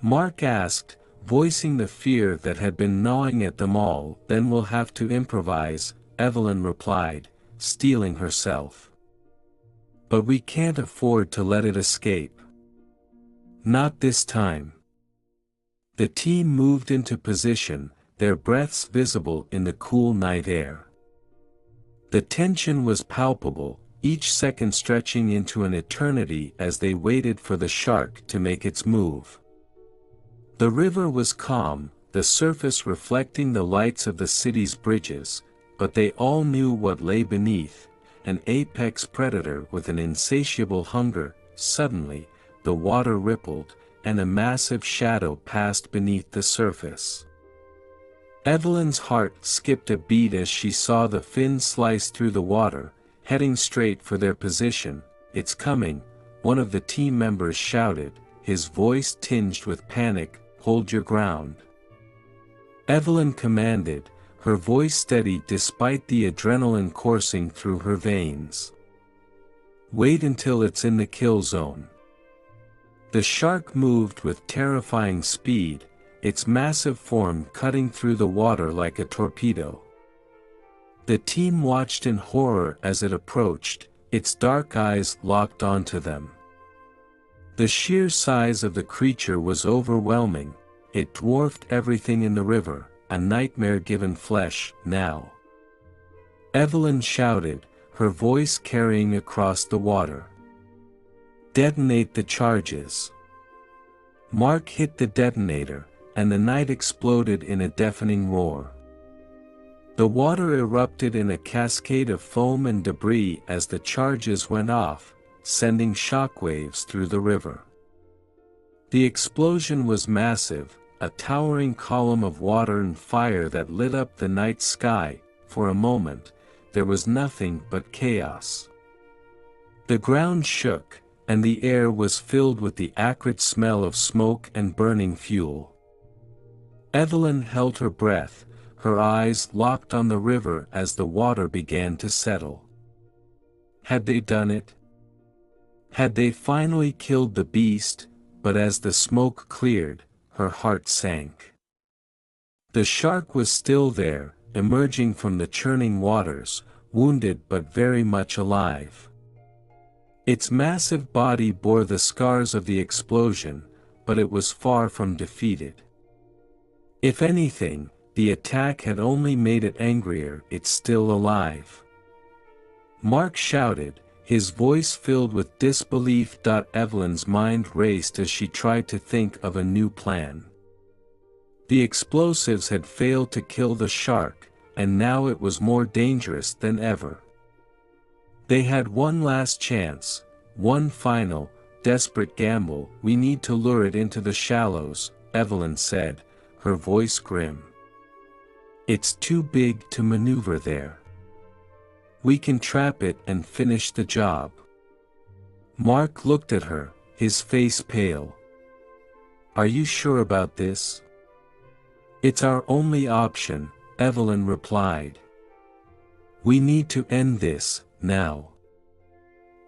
Mark asked, voicing the fear that had been gnawing at them all. Then we'll have to improvise, Evelyn replied, steeling herself. But we can't afford to let it escape. Not this time. The team moved into position, their breaths visible in the cool night air. The tension was palpable, each second stretching into an eternity as they waited for the shark to make its move. The river was calm, the surface reflecting the lights of the city's bridges, but they all knew what lay beneath, an apex predator with an insatiable hunger. Suddenly, the water rippled, and a massive shadow passed beneath the surface. Evelyn's heart skipped a beat as she saw the fin slice through the water, heading straight for their position. "It's coming," one of the team members shouted, his voice tinged with panic. "Hold your ground." Evelyn commanded, her voice steady despite the adrenaline coursing through her veins. "Wait until it's in the kill zone." The shark moved with terrifying speed, its massive form cutting through the water like a torpedo. The team watched in horror as it approached, its dark eyes locked onto them. The sheer size of the creature was overwhelming, it dwarfed everything in the river, a nightmare given flesh. "Now!" Evelyn shouted, her voice carrying across the water. "Detonate the charges." Mark hit the detonator, and the night exploded in a deafening roar. The water erupted in a cascade of foam and debris as the charges went off, sending shockwaves through the river. The explosion was massive, a towering column of water and fire that lit up the night sky. For a moment, there was nothing but chaos. The ground shook, and the air was filled with the acrid smell of smoke and burning fuel. Evelyn held her breath, her eyes locked on the river as the water began to settle. Had they done it? Had they finally killed the beast? But as the smoke cleared, her heart sank. The shark was still there, emerging from the churning waters, wounded but very much alive. Its massive body bore the scars of the explosion, but it was far from defeated. If anything, the attack had only made it angrier. "It's still alive," Mark shouted, his voice filled with disbelief. Evelyn's mind raced as she tried to think of a new plan. The explosives had failed to kill the shark, and now it was more dangerous than ever. They had one last chance, one final, desperate gamble. "We need to lure it into the shallows," Evelyn said, her voice grim. "It's too big to maneuver there. We can trap it and finish the job." Mark looked at her, his face pale. "Are you sure about this?" "It's our only option," Evelyn replied. "We need to end this, now."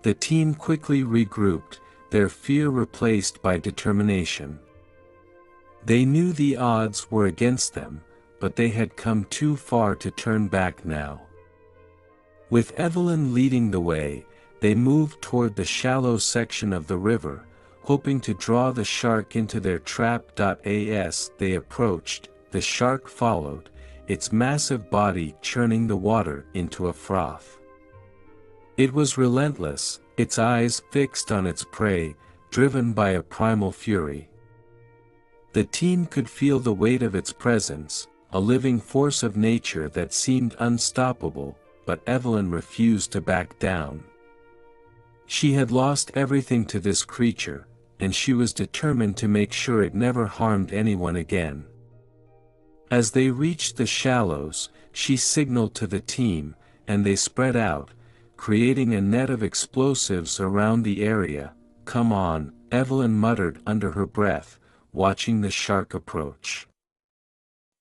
The team quickly regrouped, their fear replaced by determination. They knew the odds were against them, but they had come too far to turn back now. With Evelyn leading the way, they moved toward the shallow section of the river, hoping to draw the shark into their trap. As they approached, the shark followed, its massive body churning the water into a froth. It was relentless, its eyes fixed on its prey, driven by a primal fury. The team could feel the weight of its presence, a living force of nature that seemed unstoppable, but Evelyn refused to back down. She had lost everything to this creature, and she was determined to make sure it never harmed anyone again. As they reached the shallows, she signaled to the team, and they spread out, creating a net of explosives around the area. "Come on," Evelyn muttered under her breath, watching the shark approach.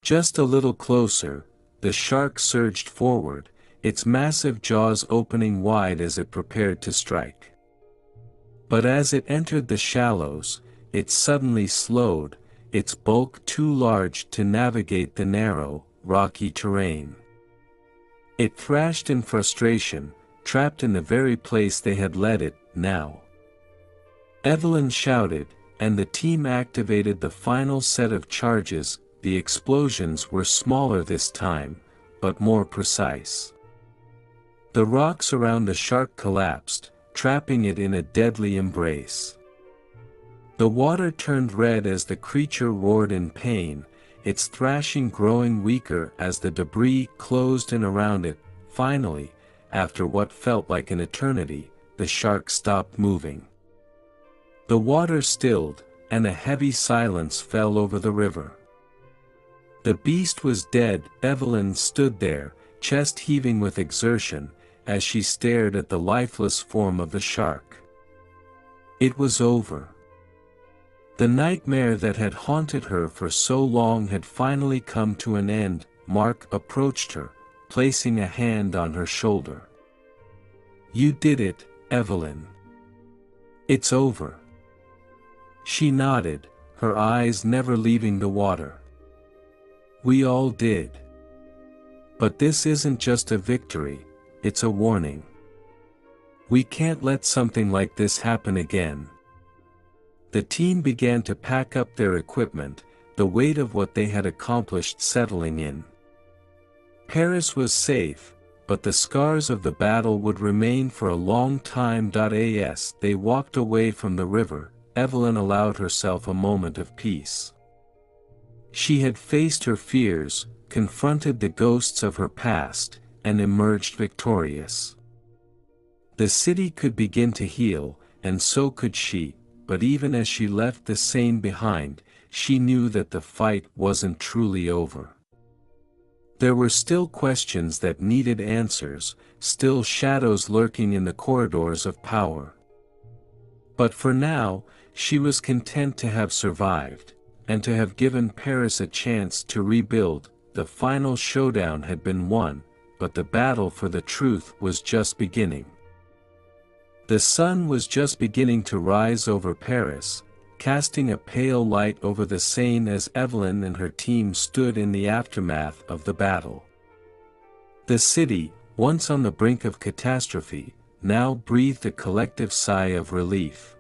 Just a little closer, the shark surged forward, its massive jaws opening wide as it prepared to strike. But as it entered the shallows, it suddenly slowed, its bulk too large to navigate the narrow, rocky terrain. It thrashed in frustration, trapped in the very place they had led it. "Now!" Evelyn shouted, and the team activated the final set of charges. The explosions were smaller this time, but more precise. The rocks around the shark collapsed, trapping it in a deadly embrace. The water turned red as the creature roared in pain, its thrashing growing weaker as the debris closed in around it. Finally, after what felt like an eternity, the shark stopped moving. The water stilled, and a heavy silence fell over the river. The beast was dead. Evelyn stood there, chest heaving with exertion, as she stared at the lifeless form of the shark. It was over. The nightmare that had haunted her for so long had finally come to an end. Mark approached her, placing a hand on her shoulder. "You did it, Evelyn. It's over." She nodded, her eyes never leaving the water. "We all did. But this isn't just a victory, it's a warning. We can't let something like this happen again." The team began to pack up their equipment, the weight of what they had accomplished settling in. Paris was safe, but the scars of the battle would remain for a long time. As they walked away from the river, Evelyn allowed herself a moment of peace. She had faced her fears, confronted the ghosts of her past, and emerged victorious. The city could begin to heal, and so could she, but even as she left the Seine behind, she knew that the fight wasn't truly over. There were still questions that needed answers, still shadows lurking in the corridors of power. But for now, she was content to have survived, and to have given Paris a chance to rebuild. The final showdown had been won, but the battle for the truth was just beginning. The sun was just beginning to rise over Paris, casting a pale light over the Seine as Evelyn and her team stood in the aftermath of the battle. The city, once on the brink of catastrophe, now breathed a collective sigh of relief.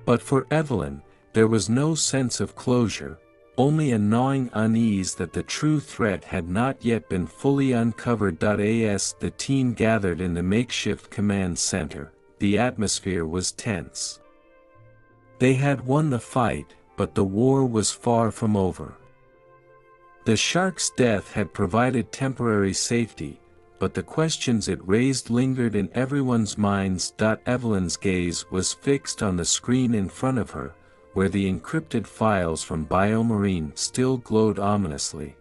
But for Evelyn, there was no sense of closure, only a gnawing unease that the true threat had not yet been fully uncovered. As the team gathered in the makeshift command center, the atmosphere was tense. They had won the fight, but the war was far from over. The shark's death had provided temporary safety, but the questions it raised lingered in everyone's minds. Evelyn's gaze was fixed on the screen in front of her, where the encrypted files from Biomarine still glowed ominously.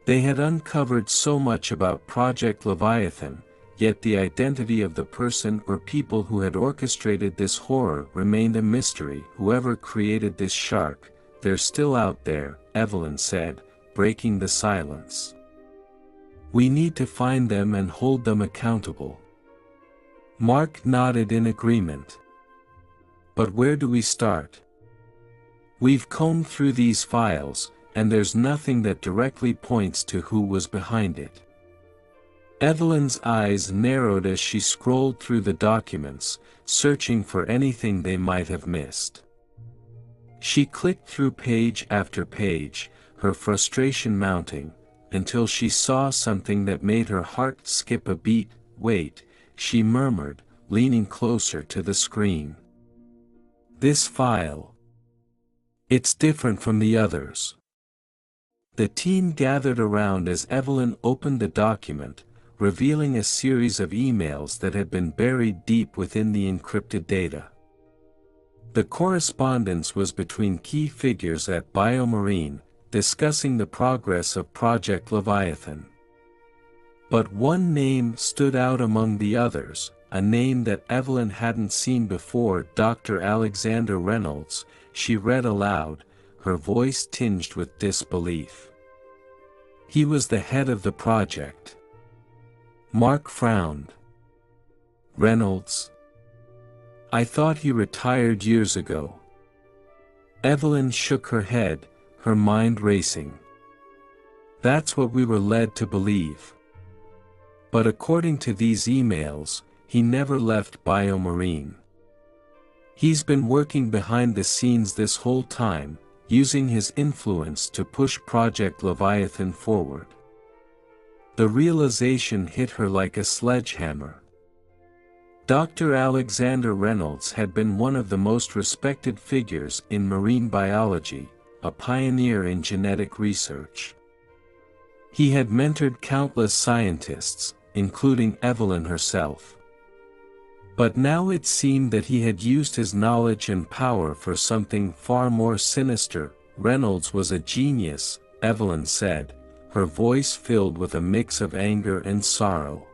They had uncovered so much about Project Leviathan, yet the identity of the person or people who had orchestrated this horror remained a mystery. "Whoever created this shark, they're still out there," Evelyn said, breaking the silence. "We need to find them and hold them accountable." Mark nodded in agreement. "But where do we start? We've combed through these files, and there's nothing that directly points to who was behind it." Evelyn's eyes narrowed as she scrolled through the documents, searching for anything they might have missed. She clicked through page after page, her frustration mounting, until she saw something that made her heart skip a beat. "Wait," she murmured, leaning closer to the screen. "This file. It's different from the others." The team gathered around as Evelyn opened the document, revealing a series of emails that had been buried deep within the encrypted data. The correspondence was between key figures at Biomarine, discussing the progress of Project Leviathan. But one name stood out among the others, a name that Evelyn hadn't seen before. "Dr. Alexander Reynolds," she read aloud, her voice tinged with disbelief. "He was the head of the project." Mark frowned. "Reynolds? I thought he retired years ago." Evelyn shook her head, her mind racing. "That's what we were led to believe. But according to these emails, he never left Biomarine. He's been working behind the scenes this whole time, using his influence to push Project Leviathan forward." The realization hit her like a sledgehammer. Dr. Alexander Reynolds had been one of the most respected figures in marine biology, a pioneer in genetic research. He had mentored countless scientists, including Evelyn herself. But now it seemed that he had used his knowledge and power for something far more sinister. Reynolds was a genius, Evelyn said, her voice filled with a mix of anger and sorrow.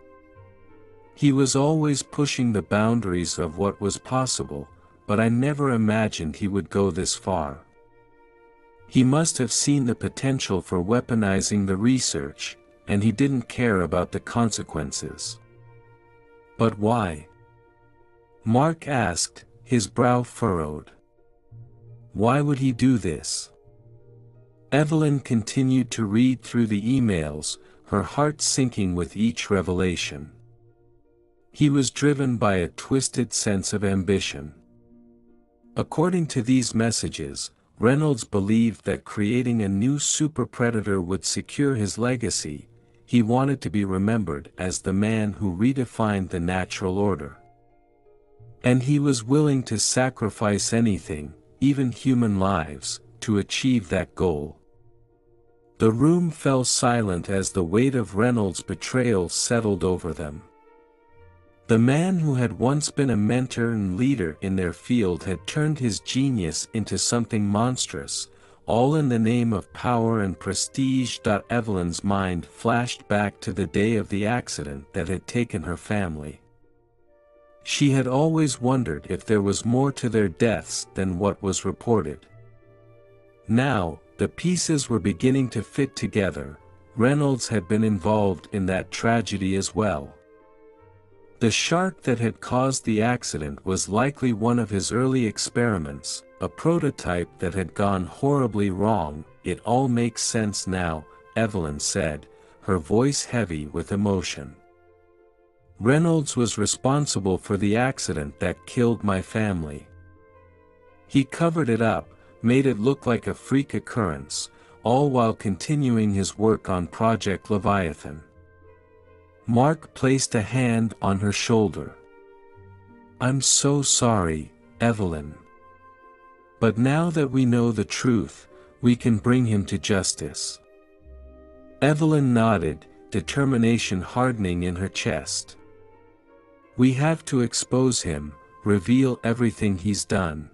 He was always pushing the boundaries of what was possible, but I never imagined he would go this far. He must have seen the potential for weaponizing the research, and he didn't care about the consequences. But why? Mark asked, his brow furrowed. Why would he do this? Evelyn continued to read through the emails, her heart sinking with each revelation. He was driven by a twisted sense of ambition. According to these messages, Reynolds believed that creating a new super predator would secure his legacy. He wanted to be remembered as the man who redefined the natural order. And he was willing to sacrifice anything, even human lives, to achieve that goal. The room fell silent as the weight of Reynolds' betrayal settled over them. The man who had once been a mentor and leader in their field had turned his genius into something monstrous, all in the name of power and prestige. Evelyn's mind flashed back to the day of the accident that had taken her family. She had always wondered if there was more to their deaths than what was reported. Now, the pieces were beginning to fit together. Reynolds had been involved in that tragedy as well. The shark that had caused the accident was likely one of his early experiments, a prototype that had gone horribly wrong. It all makes sense now, Evelyn said, her voice heavy with emotion. Reynolds was responsible for the accident that killed my family. He covered it up, made it look like a freak occurrence, all while continuing his work on Project Leviathan. Mark placed a hand on her shoulder. I'm so sorry, Evelyn. But now that we know the truth, we can bring him to justice. Evelyn nodded, determination hardening in her chest. We have to expose him, reveal everything he's done.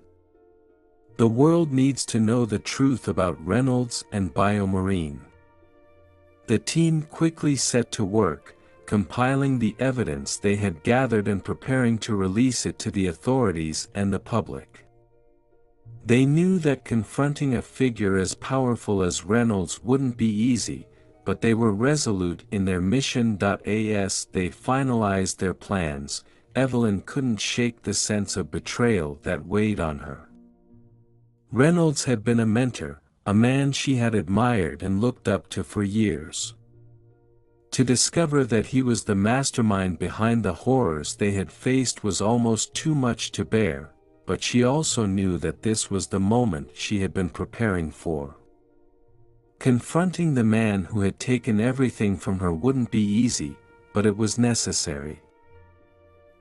The world needs to know the truth about Reynolds and Biomarine. The team quickly set to work, compiling the evidence they had gathered and preparing to release it to the authorities and the public. They knew that confronting a figure as powerful as Reynolds wouldn't be easy, but they were resolute in their mission. As they finalized their plans, Evelyn couldn't shake the sense of betrayal that weighed on her. Reynolds had been a mentor, a man she had admired and looked up to for years. To discover that he was the mastermind behind the horrors they had faced was almost too much to bear, but she also knew that this was the moment she had been preparing for. Confronting the man who had taken everything from her wouldn't be easy, but it was necessary.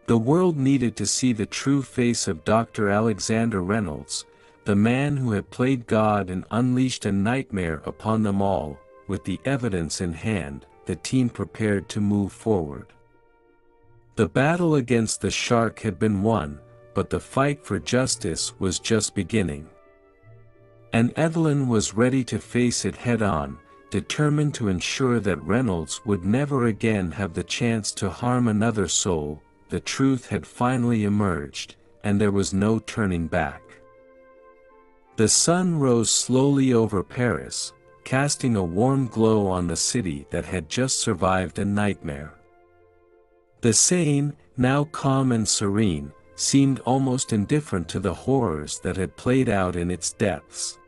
The world needed to see the true face of Dr. Alexander Reynolds, the man who had played God and unleashed a nightmare upon them all. With the evidence in hand, the team prepared to move forward. The battle against the shark had been won, but the fight for justice was just beginning. And Evelyn was ready to face it head-on, determined to ensure that Reynolds would never again have the chance to harm another soul. The truth had finally emerged, and there was no turning back. The sun rose slowly over Paris, casting a warm glow on the city that had just survived a nightmare. The Seine, now calm and serene, seemed almost indifferent to the horrors that had played out in its depths.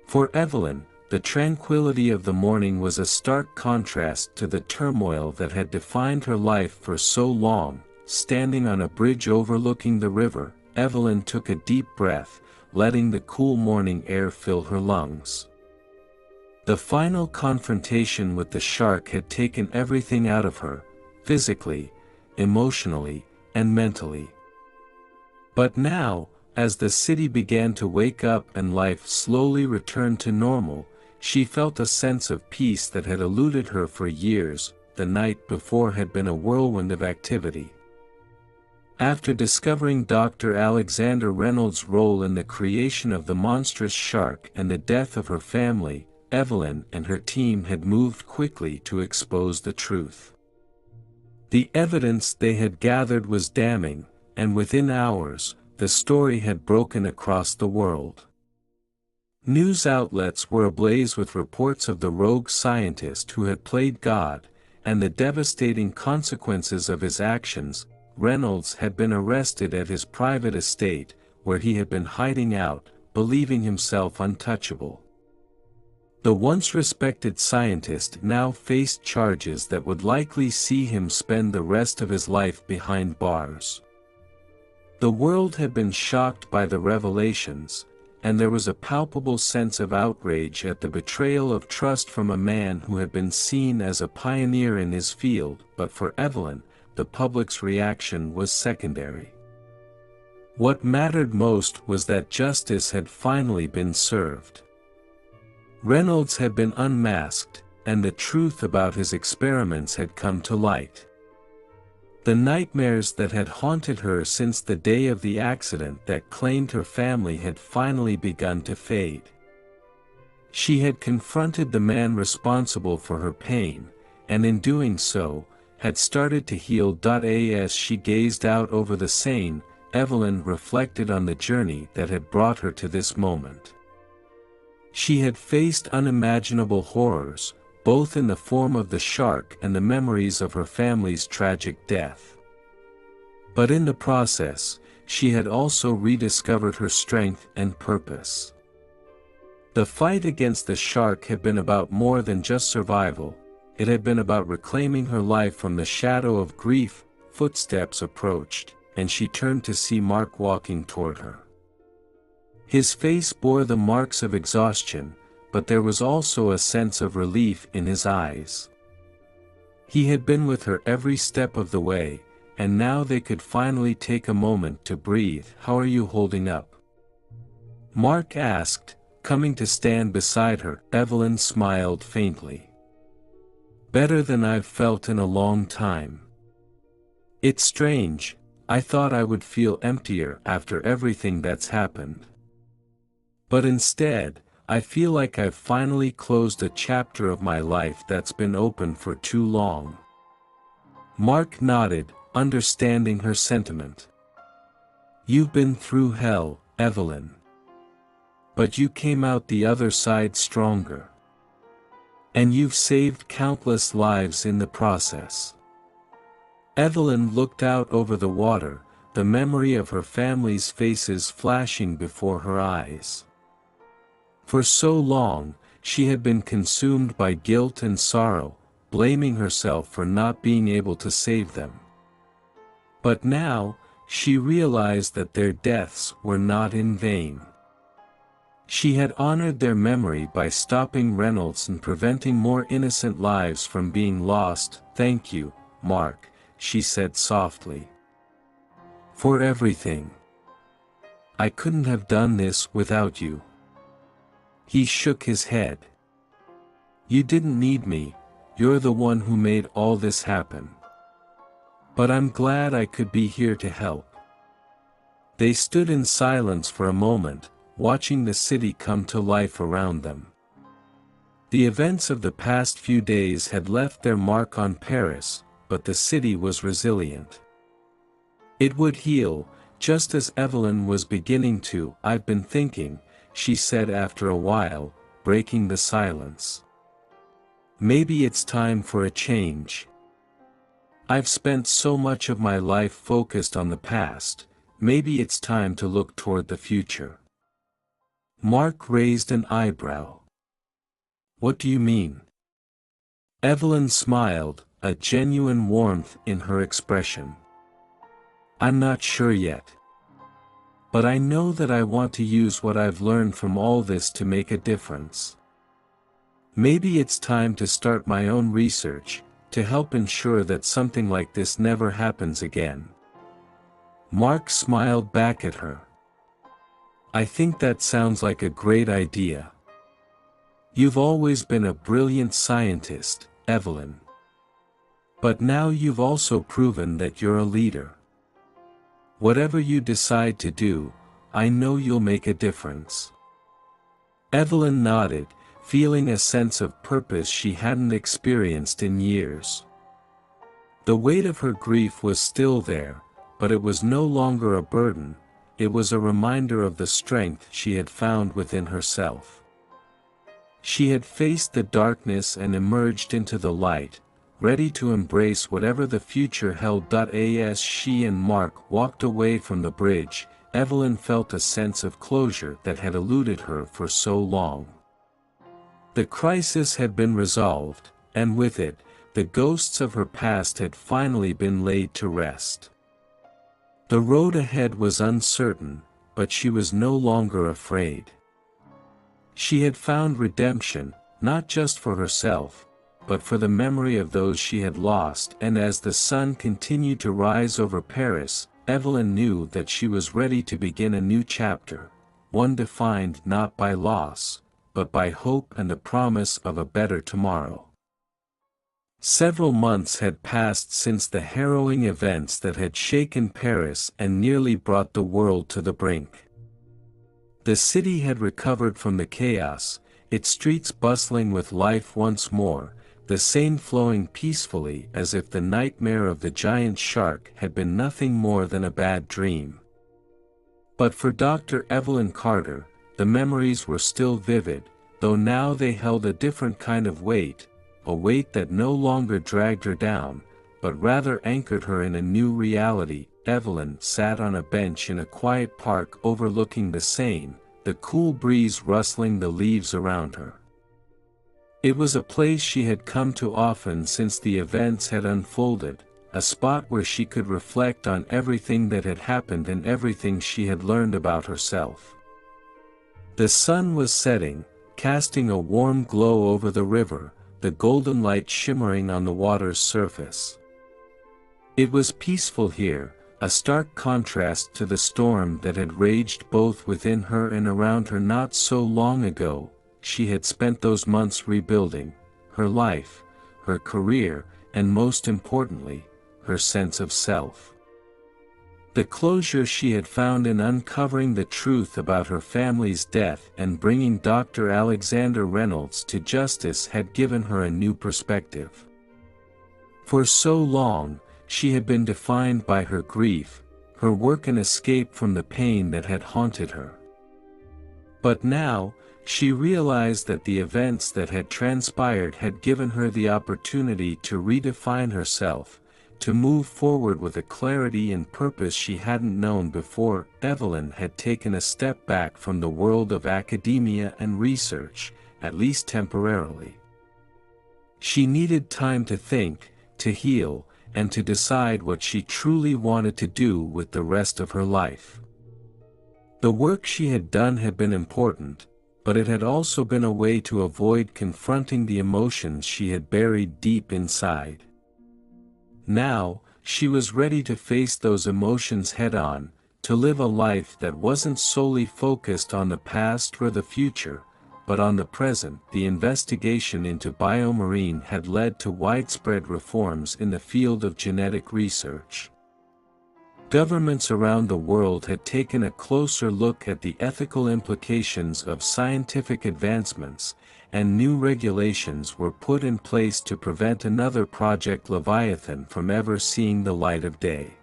For Evelyn, the tranquility of the morning was a stark contrast to the turmoil that had defined her life for so long. Standing on a bridge overlooking the river, Evelyn took a deep breath, letting the cool morning air fill her lungs. The final confrontation with the shark had taken everything out of her, physically, emotionally, and mentally. But now, as the city began to wake up and life slowly returned to normal, she felt a sense of peace that had eluded her for years. The night before had been a whirlwind of activity. After discovering Dr. Alexander Reynolds' role in the creation of the monstrous shark and the death of her family, Evelyn and her team had moved quickly to expose the truth. The evidence they had gathered was damning, and within hours, the story had broken across the world. News outlets were ablaze with reports of the rogue scientist who had played God, and the devastating consequences of his actions. Reynolds had been arrested at his private estate, where he had been hiding out, believing himself untouchable. The once respected scientist now faced charges that would likely see him spend the rest of his life behind bars. The world had been shocked by the revelations, and there was a palpable sense of outrage at the betrayal of trust from a man who had been seen as a pioneer in his field. But for Evelyn, the public's reaction was secondary. What mattered most was that justice had finally been served. Reynolds had been unmasked, and the truth about his experiments had come to light. The nightmares that had haunted her since the day of the accident that claimed her family had finally begun to fade. She had confronted the man responsible for her pain, and in doing so, had started to heal. As she gazed out over the Seine, Evelyn reflected on the journey that had brought her to this moment. She had faced unimaginable horrors, both in the form of the shark and the memories of her family's tragic death. But in the process, she had also rediscovered her strength and purpose. The fight against the shark had been about more than just survival. It had been about reclaiming her life from the shadow of grief. Footsteps approached, and she turned to see Mark walking toward her. His face bore the marks of exhaustion, but there was also a sense of relief in his eyes. He had been with her every step of the way, and now they could finally take a moment to breathe. "How are you holding up?" Mark asked, coming to stand beside her. Evelyn smiled faintly. "Better than I've felt in a long time. It's strange, I thought I would feel emptier after everything that's happened. But instead, I feel like I've finally closed a chapter of my life that's been open for too long." Mark nodded, understanding her sentiment. "You've been through hell, Evelyn. But you came out the other side stronger. And you've saved countless lives in the process." Evelyn looked out over the water, the memory of her family's faces flashing before her eyes. For so long, she had been consumed by guilt and sorrow, blaming herself for not being able to save them. But now, she realized that their deaths were not in vain. She had honored their memory by stopping Reynolds and preventing more innocent lives from being lost. "Thank you, Mark," she said softly. "For everything. I couldn't have done this without you." He shook his head. "You didn't need me, you're the one who made all this happen. But I'm glad I could be here to help." They stood in silence for a moment, watching the city come to life around them. The events of the past few days had left their mark on Paris, but the city was resilient. It would heal, just as Evelyn was beginning to. "I've been thinking," she said after a while, breaking the silence. "Maybe it's time for a change. I've spent so much of my life focused on the past, maybe it's time to look toward the future." Mark raised an eyebrow. "What do you mean?" Evelyn smiled, a genuine warmth in her expression. "I'm not sure yet. But I know that I want to use what I've learned from all this to make a difference. Maybe it's time to start my own research, to help ensure that something like this never happens again. Mark smiled back at her. I think that sounds like a great idea. You've always been a brilliant scientist, Evelyn. But now you've also proven that you're a leader. Whatever you decide to do, I know you'll make a difference. Evelyn nodded, feeling a sense of purpose she hadn't experienced in years. The weight of her grief was still there, but it was no longer a burden, it was a reminder of the strength she had found within herself. She had faced the darkness and emerged into the light, ready to embrace whatever the future held. As she and Mark walked away from the bridge, Evelyn felt a sense of closure that had eluded her for so long. The crisis had been resolved, and with it, the ghosts of her past had finally been laid to rest. The road ahead was uncertain, but she was no longer afraid. She had found redemption, not just for herself, but for the memory of those she had lost. And as the sun continued to rise over Paris, Evelyn knew that she was ready to begin a new chapter, one defined not by loss, but by hope and the promise of a better tomorrow. Several months had passed since the harrowing events that had shaken Paris and nearly brought the world to the brink. The city had recovered from the chaos, its streets bustling with life once more, the Seine flowing peacefully as if the nightmare of the giant shark had been nothing more than a bad dream. But for Dr. Evelyn Carter, the memories were still vivid, though now they held a different kind of weight, a weight that no longer dragged her down, but rather anchored her in a new reality. Evelyn sat on a bench in a quiet park overlooking the Seine, the cool breeze rustling the leaves around her. It was a place she had come to often since the events had unfolded, a spot where she could reflect on everything that had happened and everything she had learned about herself. The sun was setting, casting a warm glow over the river, the golden light shimmering on the water's surface. It was peaceful here, a stark contrast to the storm that had raged both within her and around her not so long ago. She had spent those months rebuilding her life, her career, and most importantly, her sense of self. The closure she had found in uncovering the truth about her family's death and bringing Dr. Alexander Reynolds to justice had given her a new perspective. For so long, she had been defined by her grief, her work and escape from the pain that had haunted her. But now, she realized that the events that had transpired had given her the opportunity to redefine herself, to move forward with a clarity and purpose she hadn't known before. Evelyn had taken a step back from the world of academia and research, at least temporarily. She needed time to think, to heal, and to decide what she truly wanted to do with the rest of her life. The work she had done had been important, but it had also been a way to avoid confronting the emotions she had buried deep inside. Now, she was ready to face those emotions head-on, to live a life that wasn't solely focused on the past or the future, but on the present. The investigation into biomarine had led to widespread reforms in the field of genetic research. Governments around the world had taken a closer look at the ethical implications of scientific advancements, and new regulations were put in place to prevent another Project Leviathan from ever seeing the light of day.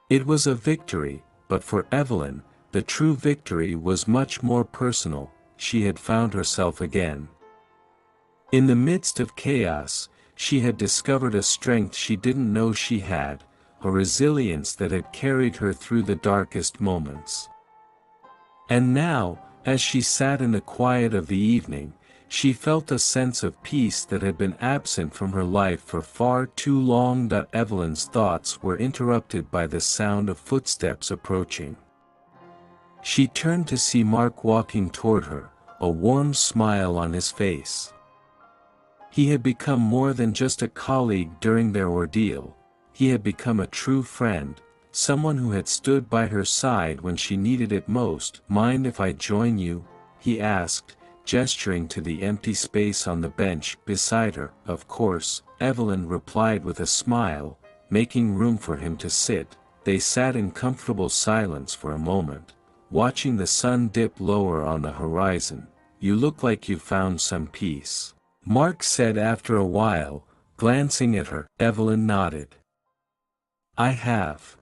It was a victory, but for Evelyn, the true victory was much more personal. She had found herself again. In the midst of chaos, she had discovered a strength she didn't know she had, a resilience that had carried her through the darkest moments. And now, as she sat in the quiet of the evening, she felt a sense of peace that had been absent from her life for far too long. Evelyn's thoughts were interrupted by the sound of footsteps approaching. She turned to see Mark walking toward her, a warm smile on his face. He had become more than just a colleague during their ordeal. He had become a true friend, someone who had stood by her side when she needed it most. "Mind if I join you?" he asked, gesturing to the empty space on the bench beside her. "Of course," Evelyn replied with a smile, making room for him to sit. They sat in comfortable silence for a moment, watching the sun dip lower on the horizon. "You look like you found some peace," Mark said after a while, glancing at her. Evelyn nodded. "I have.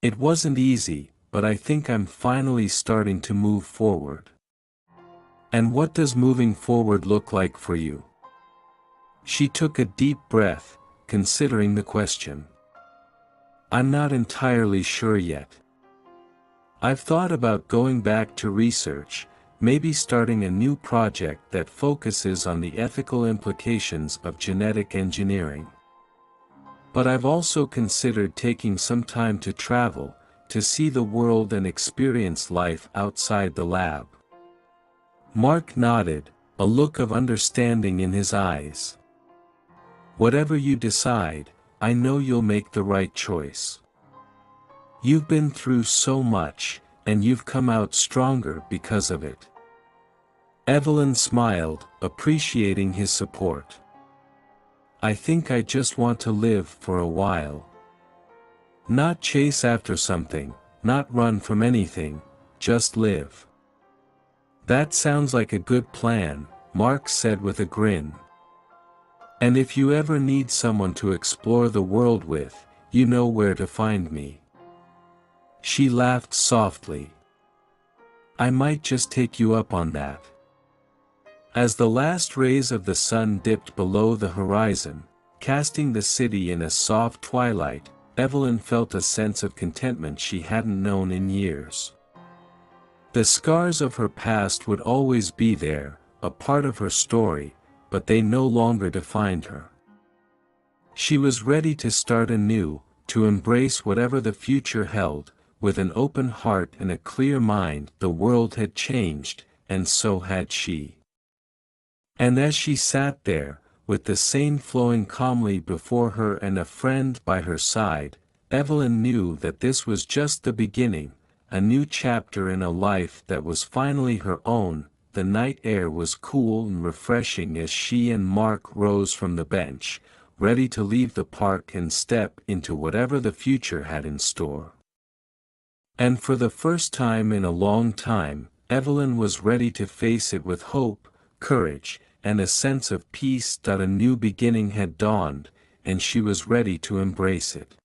It wasn't easy, but I think I'm finally starting to move forward." "And what does moving forward look like for you?" She took a deep breath, considering the question. "I'm not entirely sure yet. I've thought about going back to research, maybe starting a new project that focuses on the ethical implications of genetic engineering. But I've also considered taking some time to travel, to see the world and experience life outside the lab." Mark nodded, a look of understanding in his eyes. "Whatever you decide, I know you'll make the right choice. You've been through so much, and you've come out stronger because of it." Evelyn smiled, appreciating his support. "I think I just want to live for a while. Not chase after something, not run from anything, just live." "That sounds like a good plan," Mark said with a grin. "And if you ever need someone to explore the world with, you know where to find me." She laughed softly. "I might just take you up on that." As the last rays of the sun dipped below the horizon, casting the city in a soft twilight, Evelyn felt a sense of contentment she hadn't known in years. The scars of her past would always be there, a part of her story, but they no longer defined her. She was ready to start anew, to embrace whatever the future held, with an open heart and a clear mind. The world had changed, and so had she. And as she sat there, with the Seine flowing calmly before her and a friend by her side, Evelyn knew that this was just the beginning, a new chapter in a life that was finally her own. The night air was cool and refreshing as she and Mark rose from the bench, ready to leave the park and step into whatever the future had in store. And for the first time in a long time, Evelyn was ready to face it with hope, courage, and a sense of peace that a new beginning had dawned, and she was ready to embrace it.